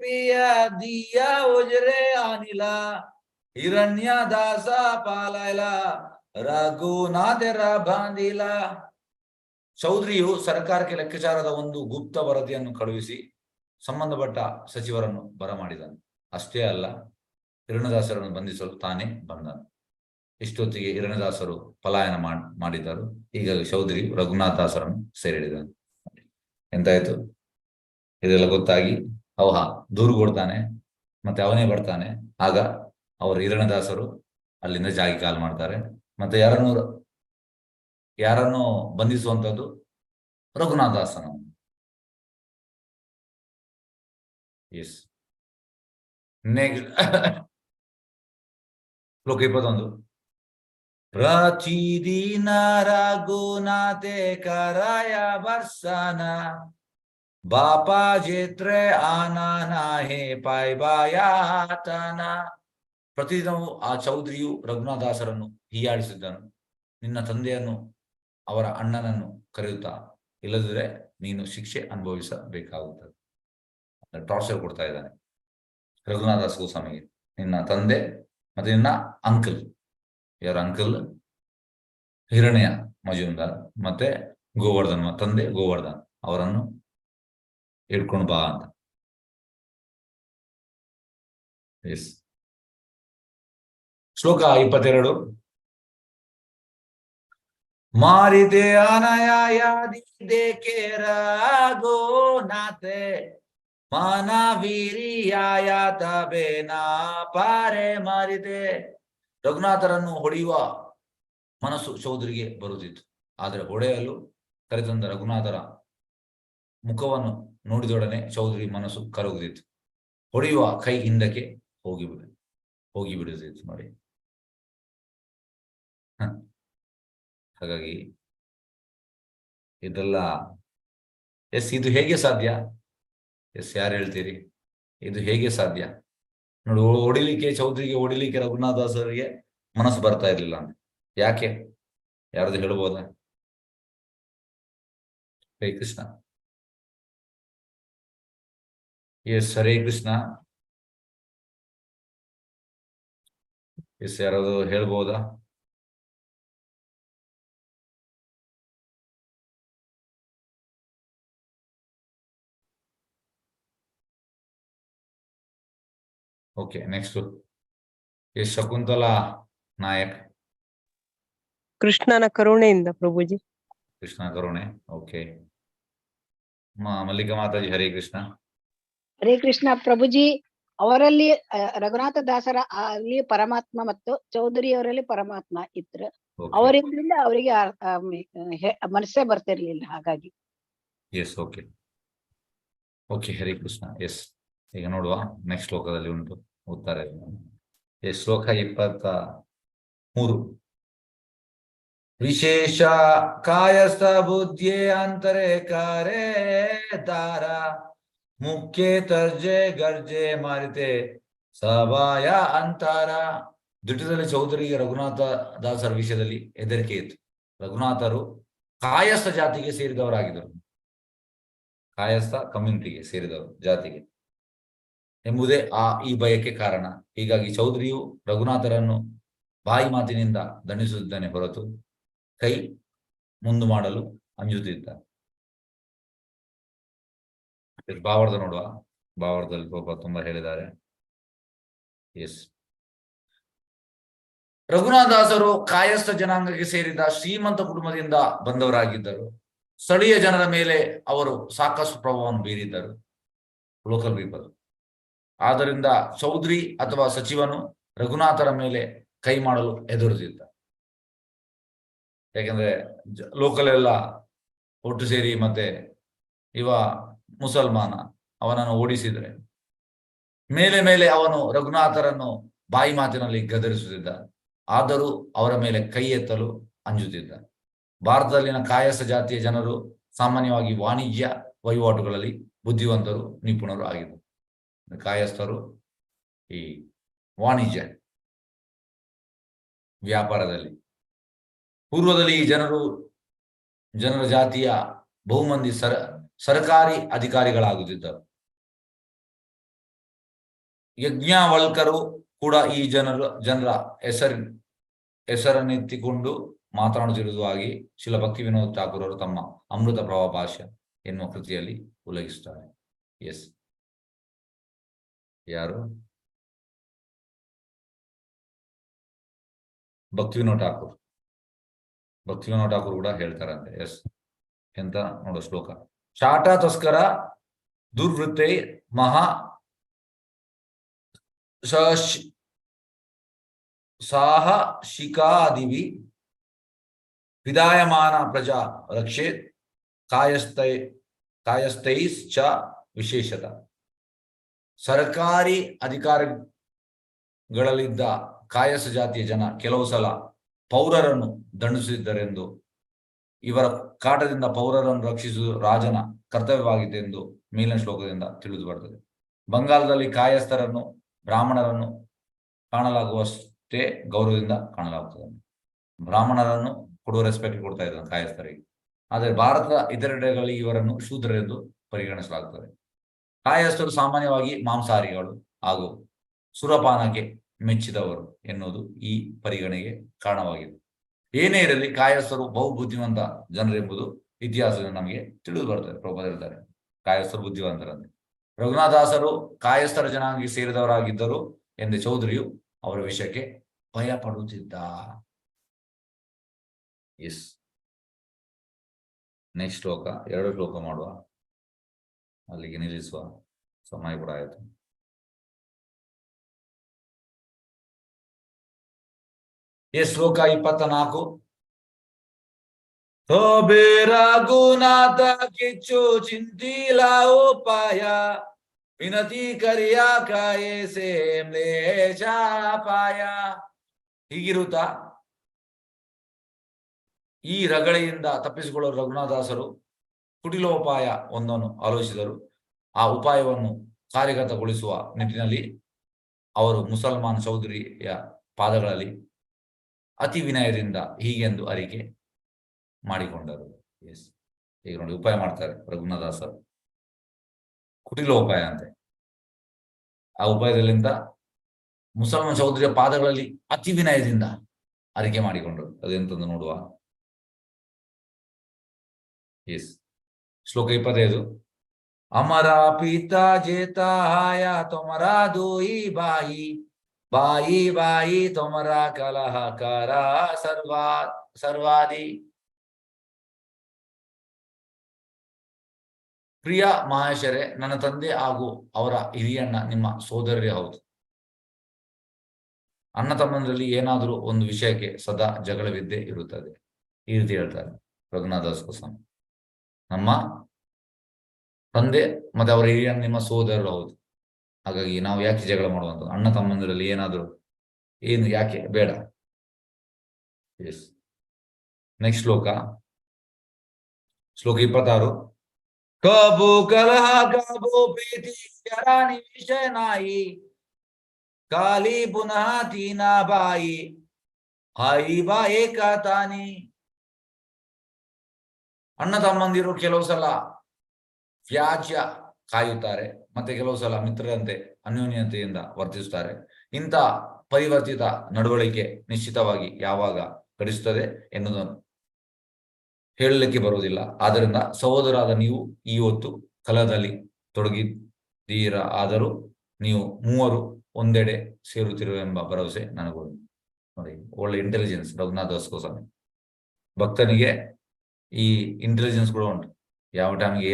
ಪಿಯ ದಿಯ ಉಜ್ರೆ ಅನಿಲ ಹಿರಣ್ಯ ದಾಸ ಪಾಲೈಲ ರಘುನಾಥರ ಬಾಂಧಿಲ. ಚೌಧರಿಯು ಸರ್ಕಾರಕ್ಕೆ ಲೆಕ್ಕಾಚಾರದ ಒಂದು ಗುಪ್ತ ವರದಿಯನ್ನು ಕಳುಹಿಸಿ ಸಂಬಂಧಪಟ್ಟ ಸಚಿವರನ್ನು ಬರಮಾಡಿದನು. ಅಷ್ಟೇ ಅಲ್ಲ, ಹಿರಣ್ಯದಾಸರನ್ನು ಬಂಧಿಸಲು ತಾನೇ ಬಂದನು. ಇಷ್ಟೊತ್ತಿಗೆ ಹಿರಣ್ಯದಾಸರು ಪಲಾಯನ ಮಾಡಿದ್ದರು. ಹೀಗಾಗಿ ಚೌಧರಿ ರಘುನಾಥ ದಾಸರನ್ನು ಸೇರಿಡಿದನು. ಎಂತಾಯ್ತು, ಇದೆಲ್ಲ ಗೊತ್ತಾಗಿ ಅವ ದೂರು ಕೊಡ್ತಾನೆ, ಮತ್ತೆ ಅವನೇ ಬರ್ತಾನೆ. ಆಗ ಅವರು ಹಿರಣ್ಯದಾಸರು ಅಲ್ಲಿಂದ ಜಾಗಿ ಕಾಲ್ ಮಾಡ್ತಾರೆ. ಮತ್ತೆ ಯಾರನ್ನು ಬಂಧಿಸುವಂಥದ್ದು ರಘುನಾಥ ದಾಸನ. ಎಸ್, ನೆಕ್ಸ್ಟ್ ಶ್ಲೋಕ 21. ಪ್ರತಿದಿನ ರಘುನಾಥೆ ಕರಾಯ ಬರ್ಸನ ಬಾಪಾ ಜೇತ್ರೆ ಆನನ ಹೇ ಪಾಯ್ಬಾಯಾತನ. ಪ್ರತಿದಿನವೂ ಆ ಚೌಧರಿಯು ರಘುನಾಥದಾಸರನ್ನು ಹೀಯಾಡಿಸಿದ್ದನು. ನಿನ್ನ ತಂದೆಯನ್ನು ಅವರ ಅಣ್ಣನನ್ನು ಕರೆಯುತ್ತಾ, ಇಲ್ಲದಿದ್ದರೆ ನೀನು ಶಿಕ್ಷೆ ಅನುಭವಿಸಬೇಕಾಗುತ್ತದೆ. ಟಾರ್ಚರ್ ಕೊಡ್ತಾ ಇದ್ದಾನೆ ರಘುನಾಥದಾಸ ಗೋಸ್ವಾಮಿಗೆ. ನಿನ್ನ ತಂದೆ ಮತ್ತೆ ನಿನ್ನ ಅಂಕಲ್, ಯಾರ ಅಂಕಲ್ ಹಿರಣ್ಯ ಮಜುಮ್ದಾರ್ ಮತ್ತೆ ಗೋವರ್ಧನ್ ತಂದೆ ಗೋವರ್ಧನ್, ಅವರನ್ನು ಹಿಡ್ಕೊಂಡು ಬಾ ಅಂತ. ಎಸ್, ಶ್ಲೋಕ 22. ಮಾರಿದೆ ಅನಯಾದಿ ದೇಕೆ ರಾಗೋ ನಾತೆ ಮಾನವೀರಿಯಾಯ ತಬೇನ ಪಾರೆ ಮಾರಿದೆ. ರಘುನಾಥರನ್ನು ಹೊಡೆಯುವ ಮನಸ್ಸು ಚೌಧರಿಗೆ ಬರುತ್ತಿತ್ತು. ಆದರೆ ಹೊಡೆಯಲು ಕರೆತಂದ ರಘುನಾಥರ ಮುಖವನ್ನು ನೋಡಿದೊಡನೆ ಚೌಧರಿ ಮನಸ್ಸು ಕರಗುತ್ತಿತ್ತು. ಹೊಡೆಯುವ ಕೈ ಹಿಂದಕ್ಕೆ ಹೋಗಿಬಿಡುತ್ತಿತ್ತು ನೋಡಿ. ಹಾಗಾಗಿ ಇದೆಲ್ಲ ಇದು ಹೇಗೆ ಸಾಧ್ಯ? ಯಾರು ಹೇಳ್ತೀರಿ ಇದು ಹೇಗೆ ಸಾಧ್ಯ? ನೋಡಿ, ಚೌಧರಿಗೆ ಹೊಡಿಲಿಕ್ಕೆ ರಘುನಾಥದಾಸರಿಗೆ ಮನಸ್ಸು ಬರ್ತಾ ಇರ್ಲಿಲ್ಲ ಅಂತ. ಯಾಕೆ? ಯಾರದು ಹೇಳ್ಬೋದಾ? ಹರೇ ಕೃಷ್ಣ. ಹರೇ ಕೃಷ್ಣ. ಯಾರದು ಹೇಳ್ಬೋದಾ? Okay, next Shakuntala Nayak. ಕೃಷ್ಣನ ಕರುಣೆಯಿಂದ ಪ್ರಭುಜಿ. ಕೃಷ್ಣ ಕರುಣೆ. ಓಕೆ. ಮಲ್ಲಿಕಾ ಮಾತಾಜಿ, ಹರೇ ಕೃಷ್ಣ. ಹರೇ ಕೃಷ್ಣ ಪ್ರಭುಜಿ. ಅವರಲ್ಲಿ ರಘುನಾಥ ದಾಸರ ಅಲ್ಲಿ ಪರಮಾತ್ಮ ಮತ್ತು ಚೌಧರಿಯವರಲ್ಲಿ ಪರಮಾತ್ಮ ಇದ್ರು. ಅವರಿಂದ ಅವರಿಗೆ ಮನಸ್ಸೇ ಬರ್ತಿರ್ಲಿಲ್ಲ. ಹಾಗಾಗಿ S. Okay okay, Hare Krishna. S, ಈಗ ನೋಡುವ ನೆಕ್ಸ್ಟ್ ಶ್ಲೋಕದಲ್ಲಿ ಉಂಟು ಉತ್ತರ. ಶ್ಲೋಕ 23. ವಿಶೇಷ ಕಾಯಸ್ಥ ಬುದ್ಧಿಯೇ ಅಂತರೆ ಕಾರೇ ತಾರ ಮುಖ್ಯ ತರ್ಜೆ ಗರ್ಜೆ ಮಾರಿತೆ ಸಭಾಯ ಅಂತಾರ. ದಿಟ್ಟದಲ್ಲಿ ಚೌಧರಿಗೆ ರಘುನಾಥ ದಾಸರ ವಿಷಯದಲ್ಲಿ ಹೆದರಿಕೆ ಇತ್ತು. ರಘುನಾಥರು ಕಾಯಸ್ಥ ಜಾತಿಗೆ ಸೇರಿದವರಾಗಿದ್ದರು. ಕಾಯಸ್ಥ ಕಮ್ಯುನಿಟಿಗೆ ಸೇರಿದವರು, ಜಾತಿಗೆ ಎಂಬುದೇ ಈ ಭಯಕ್ಕೆ ಕಾರಣ. ಹೀಗಾಗಿ ಚೌಧರಿಯು ರಘುನಾಥರನ್ನು ಬಾಯಿ ಮಾತಿನಿಂದ ದಂಡಿಸುತ್ತಿದ್ದಾನೆ ಹೊರತು ಕೈ ಮುಂದು ಮಾಡಲು ಅಂಜುತ್ತಿದ್ದ. ಭಾವಾರ್ಥ ನೋಡುವ. ಭಾವಾರ್ಥದಲ್ಲಿ ತುಂಬಾ ಹೇಳಿದ್ದಾರೆ. ಎಸ್, ರಘುನಾಥದಾಸರು ಕಾಯಸ್ಥ ಜನಾಂಗಕ್ಕೆ ಸೇರಿದ ಶ್ರೀಮಂತ ಕುಟುಂಬದಿಂದ ಬಂದವರಾಗಿದ್ದರು. ಸ್ಥಳೀಯ ಜನರ ಮೇಲೆ ಅವರು ಸಾಕಷ್ಟು ಪ್ರಭಾವವನ್ನು ಬೀರಿದ್ದರು, ಲೋಕಲ್ ಪೀಪಲ್. ಆದ್ದರಿಂದ ಚೌಧರಿ ಅಥವಾ ಸಚಿವನು ರಘುನಾಥರ ಮೇಲೆ ಕೈ ಮಾಡಲು ಹೆದರುತ್ತಿದ್ದ. ಯಾಕೆಂದ್ರೆ ಲೋಕಲ್ ಎಲ್ಲ ಒಟ್ಟು ಸೇರಿ ಮತ್ತೆ ಇವ ಮುಸಲ್ಮಾನ, ಅವನನ್ನು ಓಡಿಸಿದ್ರೆ ಮೇಲೆ ಮೇಲೆ ಅವನು ರಘುನಾಥರನ್ನು ಬಾಯಿ ಮಾತಿನಲ್ಲಿ ಗದರಿಸುತ್ತಿದ್ದ. ಆದರೂ ಅವರ ಮೇಲೆ ಕೈ ಎತ್ತಲು ಅಂಜುತ್ತಿದ್ದ. ಭಾರತದಲ್ಲಿನ ಕಾಯಸ್ಥ ಜಾತಿಯ ಜನರು ಸಾಮಾನ್ಯವಾಗಿ ವಾಣಿಜ್ಯ ವಹಿವಾಟುಗಳಲ್ಲಿ ಬುದ್ಧಿವಂತರು, ನಿಪುಣರು ಆಗಿದ್ದರು. ಕಾಯಸ್ಥರು ಈ ವಾಣಿಜ್ಯ ವ್ಯಾಪಾರದಲ್ಲಿ. ಪೂರ್ವದಲ್ಲಿ ಈ ಜನರ ಜಾತಿಯ ಬಹುಮಂದಿ ಸರ್ಕಾರಿ ಅಧಿಕಾರಿಗಳಾಗುತ್ತಿದ್ದರು. ಯಜ್ಞವಲ್ಕರು ಕೂಡ ಈ ಜನರ ಹೆಸರನ್ನೆತ್ತಿಕೊಂಡು ಮಾತನಾಡುತ್ತಿರುವುದಾಗಿ ಶ್ರೀಲ ಭಕ್ತಿ ವಿನೋದ ಠಾಕೂರರು ತಮ್ಮ ಅಮೃತ ಪ್ರಭಾ ಭಾಷ್ಯ ಎನ್ನುವ ಕೃತಿಯಲ್ಲಿ ಉಲ್ಲೇಖಿಸುತ್ತಾರೆ. ಎಸ್, ಯಾರು? ಭಕ್ತಿ ವಿನೋದ ಠಾಕೂರ್. ಭಕ್ತಿ ವಿನೋದ ಠಾಕೂರ್ ಕೂಡ ಹೇಳ್ತಾರಂತೆ. ಎಸ್, ಎಂತ ನೋಡೋ ಶ್ಲೋಕ. ಶಾಟ ತಸ್ಕರ ದುರ್ವೃತ್ತೈ ಮಹಾ ಸಾಹ ಶಿಖಾದಿವಿ ವಿದಾಯಮಾನ ಪ್ರಜಾ ರಕ್ಷೇತ್ ಕಾಯಸ್ಥೈಶ್ಚ ವಿಶೇಷತ. ಸರ್ಕಾರಿ ಅಧಿಕಾರಿಗಳಲ್ಲಿದ್ದ ಕಾಯಸ್ಥ ಜಾತಿಯ ಜನ ಕೆಲವು ಸಲ ಪೌರರನ್ನು ದಂಡಿಸುತ್ತಿದ್ದರೆಂದು, ಇವರ ಕಾಟದಿಂದ ಪೌರರನ್ನು ರಕ್ಷಿಸುವುದು ರಾಜನ ಕರ್ತವ್ಯವಾಗಿದೆ ಎಂದು ಮೇಲಿನ ಶ್ಲೋಕದಿಂದ ತಿಳಿದು ಬರ್ತದೆ. ಬಂಗಾಳದಲ್ಲಿ ಕಾಯಸ್ಥರನ್ನು ಬ್ರಾಹ್ಮಣರನ್ನು ಕಾಣಲಾಗುವಷ್ಟೇ ಗೌರವದಿಂದ ಕಾಣಲಾಗುತ್ತದೆ. ಬ್ರಾಹ್ಮಣರನ್ನು ಕೊಡುವ ರೆಸ್ಪೆಕ್ಟ್ ಕೊಡ್ತಾ ಇದ್ದಾರೆ ಕಾಯಸ್ಥರಿಗೆ. ಆದರೆ ಭಾರತದ ಇತರೆಡೆಗಳಲ್ಲಿ ಇವರನ್ನು ಶೂದ್ರರೆಂದು ಪರಿಗಣಿಸಲಾಗುತ್ತದೆ. ಕಾಯಸ್ಥರು ಸಾಮಾನ್ಯವಾಗಿ ಮಾಂಸಾಹಾರಿಗಳು ಹಾಗೂ ಸುರಪಾನಕ್ಕೆ ಮೆಚ್ಚಿದವರು ಎನ್ನುವುದು ಈ ಪರಿಗಣನೆಗೆ ಕಾರಣವಾಗಿದೆ. ಏನೇ ಇರಲಿ, ಕಾಯಸ್ಥರು ಬಹು ಬುದ್ಧಿವಂತ ಜನರೆಂಬುದು ಇತಿಹಾಸದಿಂದ ನಮಗೆ ತಿಳಿದು ಬರ್ತದೆ. ಪ್ರಭುಪಾದ ಹೇಳ್ತಾರೆ ಕಾಯಸ್ಥರು ಬುದ್ಧಿವಂತರಂತೆ. ರಘುನಾಥದಾಸರು ಕಾಯಸ್ಥರ ಜನಾಂಗಕ್ಕೆ ಸೇರಿದವರಾಗಿದ್ದರು ಎಂದು ಚೌಧರಿಯು ಅವರ ವಿಷಯಕ್ಕೆ ಭಯ ಪಡುತ್ತಿದ್ದ. ಎಸ್, ನೆಕ್ಸ್ಟ್ ಶ್ಲೋಕ, 2 ಶ್ಲೋಕ ಮಾಡುವ, ಅಲ್ಲಿಗೆ ನಿಲ್ಲಿಸುವ, ಸಮಯ ಕೂಡ ಆಯಿತು. ಶ್ಲೋಕ 24. ರಘುನಾಥ ಕಿಚ್ಚು ಚಿಂತಿಲ ಉಪಾಯ ವಿನತಿ ಕರಿಯ ಕಾಯಸೆ ಮ್ಲೇಷಾಪಾಯ. ಹೀಗಿರುತ್ತಾ ಈ ರಗಳೆಯಿಂದ ತಪ್ಪಿಸಿಕೊಳ್ಳಲು ರಘುನಾಥದಾಸರು ಕುಟಿಲೋಪಾಯ ಒಂದನ್ನು ಆಲೋಚಿಸಿದರು. ಆ ಉಪಾಯವನ್ನು ಕಾರ್ಯಗತಗೊಳಿಸುವ ನಿಟ್ಟಿನಲ್ಲಿ ಅವರು ಮುಸಲ್ಮಾನ್ ಚೌಧರಿಯ ಪಾದಗಳಲ್ಲಿ ಅತಿ ವಿನಯದಿಂದ ಹೀಗೆಂದು ಅರಿಕೆ ಮಾಡಿಕೊಂಡರು. ಈಗ ನೋಡಿ, ಉಪಾಯ ಮಾಡ್ತಾರೆ ರಘುನಾಥದಾಸರು, ಕುಟಿಲೋಪಾಯ ಅಂತೆ. ಆ ಉಪಾಯದಲ್ಲಿಂದ ಮುಸಲ್ಮಾನ್ ಚೌಧರಿಯ ಪಾದಗಳಲ್ಲಿ ಅತಿ ವಿನಯದಿಂದ ಅರಿಕೆ ಮಾಡಿಕೊಂಡರು. ಅದೆಂತಂದು ನೋಡುವ. ಶ್ಲೋಕ 25. ಅಮರ ಪಿತಾ ಜೇತಾಯ ತೊಮರ ದೋಯಿ ಬಾಯಿ ಬಾಯಿ ಬಾಯಿ ತೊಮರ ಕಲಹಕಾರ ಸರ್ವಾದಿ. ಪ್ರಿಯ ಮಹೇಶರೇ, ನನ್ನ ತಂದೆ ಹಾಗೂ ಅವರ ಹಿರಿಯಣ್ಣ ನಿಮ್ಮ ಸೋದರರೇ ಹೌದು. ಅಣ್ಣ ತಮ್ಮಂದರಲ್ಲಿ ಏನಾದರೂ ಒಂದು ವಿಷಯಕ್ಕೆ ಸದಾ ಜಗಳವಿದ್ದೇ ಇರುತ್ತದೆ. ಈ ರೀತಿ ಹೇಳ್ತಾರೆ ರಘುನಾಥದಾಸ್ ಗೋಸ್ವಾಮಿ. ನಮ್ಮ ತಂದೆ ಮತ್ತೆ ಅವರ ಹಿರಿಯಣ್ಣ ನಿಮ್ಮ ಸೋದರರು ಹೌದು. ಹಾಗಾಗಿ ನಾವು ಯಾಕೆ ಜಗಳ ಮಾಡುವಂತ? ಅಣ್ಣ ತಮ್ಮಂದಿರಲ್ಲಿ ಏನಾದರೂ ಏನು ಯಾಕೆ ಬೇಡ. ನೆಕ್ಸ್ಟ್ ಶ್ಲೋಕ 26. ಕಬು ಕಲಹ ಕಬು ಪ್ರೀತಿ ನಿಮಿಷ ನಾಯಿ ಕಾಲಿ ಪುನಃ ತೀನಾ ಬಾಯಿ ಹಾಯಿ ಬಾಯಿ ಕಾತಾನಿ. ಅಣ್ಣ ತಮ್ಮಂದಿರು ಕೆಲವು ಸಲ ವ್ಯಾಜ್ಯ ಕಾಯುತ್ತಾರೆ, ಮತ್ತೆ ಕೆಲವು ಸಲ ಮಿತ್ರರಂತೆ ಅನ್ಯೋನ್ಯತೆಯಿಂದ ವರ್ತಿಸುತ್ತಾರೆ. ಇಂಥ ಪರಿವರ್ತಿತ ನಡವಳಿಕೆ ನಿಶ್ಚಿತವಾಗಿ ಯಾವಾಗ ಘಟಿಸುತ್ತದೆ ಎನ್ನುವುದನ್ನು ಹೇಳಲಿಕ್ಕೆ ಬರುವುದಿಲ್ಲ. ಆದ್ದರಿಂದ ಸಹೋದರಾದ ನೀವು ಈ ಹೊತ್ತು ಕಲಹದಲ್ಲಿ ತೊಡಗಿದ್ದೀರ, ಆದರೂ ನೀವು ಮೂವರು ಒಂದೆಡೆ ಸೇರುತ್ತಿರುವೆಂಬ ಭರವಸೆ ನನಗೊಂದು. ನೋಡಿ, ಒಳ್ಳೆ ಇಂಟೆಲಿಜೆನ್ಸ್ ರಘುನಾಥದಾಸ್ ಗೋಸ್ವಾಮಿ. ಭಕ್ತನಿಗೆ ಈ ಇಂಟೆಲಿಜೆನ್ಸ್ ಕೂಡ ಉಂಟು, ಯಾವ ಟೈಮ್ಗೆ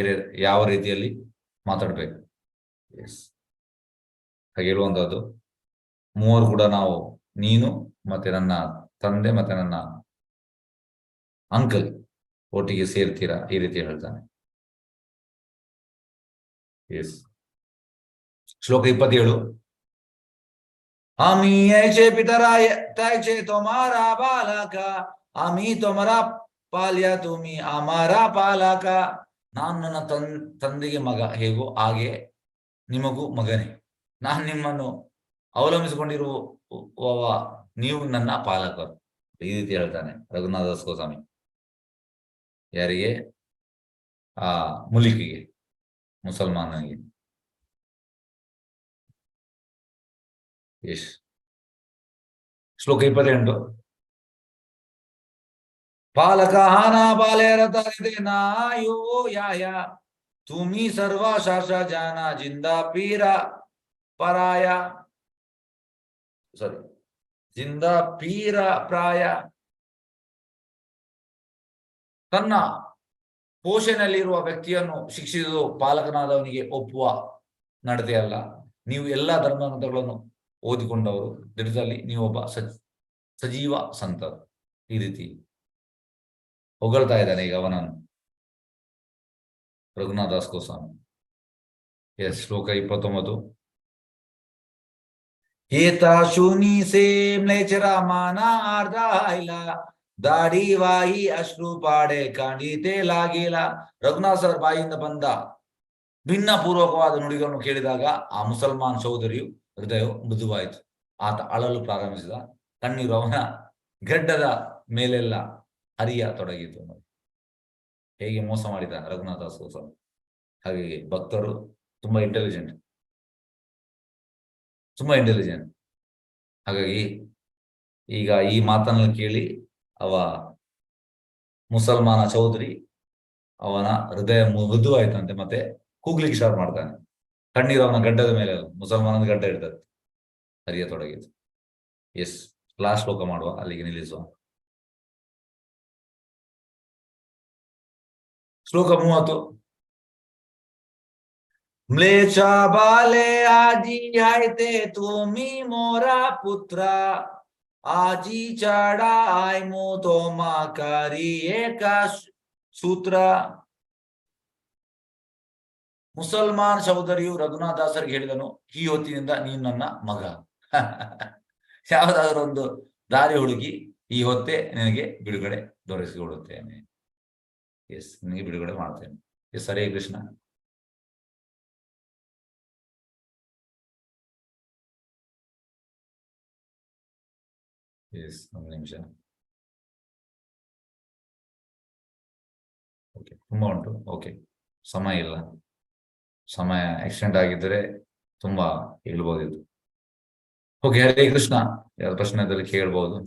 ಯಾವ ರೀತಿಯಲ್ಲಿ ಮಾತಾಡ್ಬೇಕು. ಹಾಗೆ ಹೇಳುವಂತಹದ್ದು, ಮೂವರು ಕೂಡ ನಾವು, ನೀನು ಮತ್ತೆ ನನ್ನ ತಂದೆ ಮತ್ತೆ ನನ್ನ ಅಂಕಲ್ ಒಟ್ಟಿಗೆ ಸೇರ್ತೀರಾ, ಈ ರೀತಿ ಹೇಳ್ತಾನೆ. ಶ್ಲೋಕ 27. ಆಮಿ ಐಚೆ ಪಿತರಾಯ ತೈಚೆ ತೊಮಾರ ಬಾಲಕ ಆಮಿ ತೊಮರ ಪಾಲ್ಯ ತುಮಿ ಅಮರ ಪಾಲಕ. ನಾನು ನನ್ನ ತಂದೆಗೆ ಮಗ ಹೇಗೋ ಹಾಗೆ ನಿಮಗೂ ಮಗನೇ. ನಾನು ನಿಮ್ಮನ್ನು ಅವಲಂಬಿಸಿಕೊಂಡಿರುವ ನೀವು ನನ್ನ ಪಾಲಕರು, ಈ ರೀತಿ ಹೇಳ್ತಾನೆ ರಘುನಾಥದಾಸ್ ಗೋಸ್ವಾಮಿ. ಯಾರಿಗೆ? ಆ ಮುಲಿಕಿಗೆ, ಮುಸಲ್ಮಾನನಿಗೆ. ಶ್ಲೋಕ 28. ಪಾಲಕ ಹಾನ ಬಾಲೆರತೆ ನಾಯೋ ಯಾಯ ತುಮಿ ಸರ್ವ ಶಾಸ್ತ್ರ ಜಾನ ಜಿಂದ ಪೀರ ಪರಾಯ ಜಿಂದ ಪೀರ ಪ್ರಾಯ. ತನ್ನ ಪೋಷಣೆಯಲ್ಲಿರುವ ವ್ಯಕ್ತಿಯನ್ನು ಶಿಕ್ಷಿಸುವುದು ಪಾಲಕನಾದವನಿಗೆ ಒಪ್ಪುವ ನಡತೆಯಲ್ಲ. ನೀವು ಎಲ್ಲಾ ಧರ್ಮಗ್ರಂಥಗಳನ್ನು ಓದಿಕೊಂಡವರು, ದಿನದಲ್ಲಿ ನೀವೊಬ್ಬ ಸಜೀವ ಸಂತರು. ಈ ರೀತಿ ಹೊಗಳ್ತಾ ಇದ್ದಾನೆ ಈಗ ಅವನನ್ನು ರಘುನಾಥದಾಸ್ ಗೋಸ್ವಾಮಿ. ಶ್ಲೋಕ 29. ಏತ ಶೂನಿ ಸೇ ಮ್ಲೇಚರ ಮಾನ ಅರ್ಧ ಆಯ್ಲ ದಾಡಿ ವಾಯಿ ಅಶ್ರು ಪಾಡೆ ಕಾಣಿತೆ ಲಾಗಿಲ. ರಘುನಾಥ್ ಸರ್ ಬಾಯಿಯಿಂದ ಬಂದ ಭಿನ್ನ ಪೂರ್ವಕವಾದ ನುಡಿಗಳನ್ನು ಕೇಳಿದಾಗ ಆ ಮುಸಲ್ಮಾನ್ ಚೌಧರಿಯು ಹೃದಯವು ಮೃದುವಾಯಿತು. ಆತ ಅಳಲು ಪ್ರಾರಂಭಿಸಿದ. ಕಣ್ಣೀರು ಅವನ ಗಡ್ಡದ ಮೇಲೆಲ್ಲ ಹರಿಯ ತೊಡಗಿತು. ಹೇಗೆ ಮೋಸ ಮಾಡಿದ ರಘುನಾಥದಾಸ್ ಗೋಸ್ವಾಮಿ. ಹಾಗಾಗಿ ಭಕ್ತರು ತುಂಬಾ ಇಂಟೆಲಿಜೆಂಟ್. ಹಾಗಾಗಿ ಈಗ ಈ ಮಾತನ್ನು ಕೇಳಿ ಅವ ಮುಸಲ್ಮಾನ ಚೌಧರಿ ಅವನ ಹೃದಯ ಮೃದುವಾಯ್ತಂತೆ, ಮತ್ತೆ ಕೂಗ್ಲಿಕ್ಕೆ ಸ್ಟಾರ್ಟ್ ಮಾಡ್ತಾನೆ. ಕಣ್ಣೀರು ಅವನ ಗಡ್ಡದ ಮೇಲೆ, ಮುಸಲ್ಮಾನದ ಗಡ್ಡ ಇರ್ತದೆ, ಹರಿಯ ತೊಡಗಿತು. ಲಾಸ್ಟ್ ಶ್ಲೋಕ ಮಾಡುವ, ಅಲ್ಲಿಗೆ ನಿಲ್ಲಿಸುವ. ಶ್ಲೋಕ 30. ಮ್ಲೇಚ್ಛ ಬಾಲೆ ಆಜಿ ಆಯ್ತೆ ತುಮಿ ಮೋರ ಪುತ್ರ ಆಜಿ ಚಡಾಯ್ ತೋಮ ಕರಿ ಏಕ ಸೂತ್ರ. ಮುಸಲ್ಮಾನ್ ಸಹೋದರಿಯು ರಘುನಾಥದಾಸರಿಗೆ ಹೇಳಿದನು, ಈ ಹೊತ್ತಿನಿಂದ ನೀನು ನನ್ನ ಮಗ. ಯಾವುದಾದ್ರೂ ಒಂದು ದಾರಿ ಹುಡುಗಿ ಈ ಹೊತ್ತೇ ನಿನಗೆ ಬಿಡುಗಡೆ ದೊರಕಿಸಿಕೊಡುತ್ತೇನೆ. ಎಸ್, ನಿನಗೆ ಬಿಡುಗಡೆ ಮಾಡ್ತೇನೆ. ಎಸ್, ಹರೇ ಕೃಷ್ಣ. ಎಸ್, ಒಂದು ನಿಮಿಷ. ಓಕೆ, ತುಂಬಾ ಉಂಟು. ಓಕೆ, ಸಮಯ ಇಲ್ಲ. ಸಮಯ ಎಕ್ಸ್ಟೆಂಡ್ ಆಗಿದ್ದರೆ ತುಂಬಾ ಹೇಳ್ಬೋದಿತ್ತು. ಓಕೆ, ಹರೇ ಕೃಷ್ಣ. ಯಾವ್ದು ಪ್ರಶ್ನೆದಲ್ಲಿ ಕೇಳ್ಬೋದು.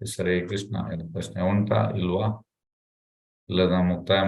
ಹರೇ ಕೃಷ್ಣ. ಪ್ರಶ್ನೆ ಉಂಟಾ ಇಲ್ವಾ? ಇಲ್ಲದ ಮುಕ್ತಾಯ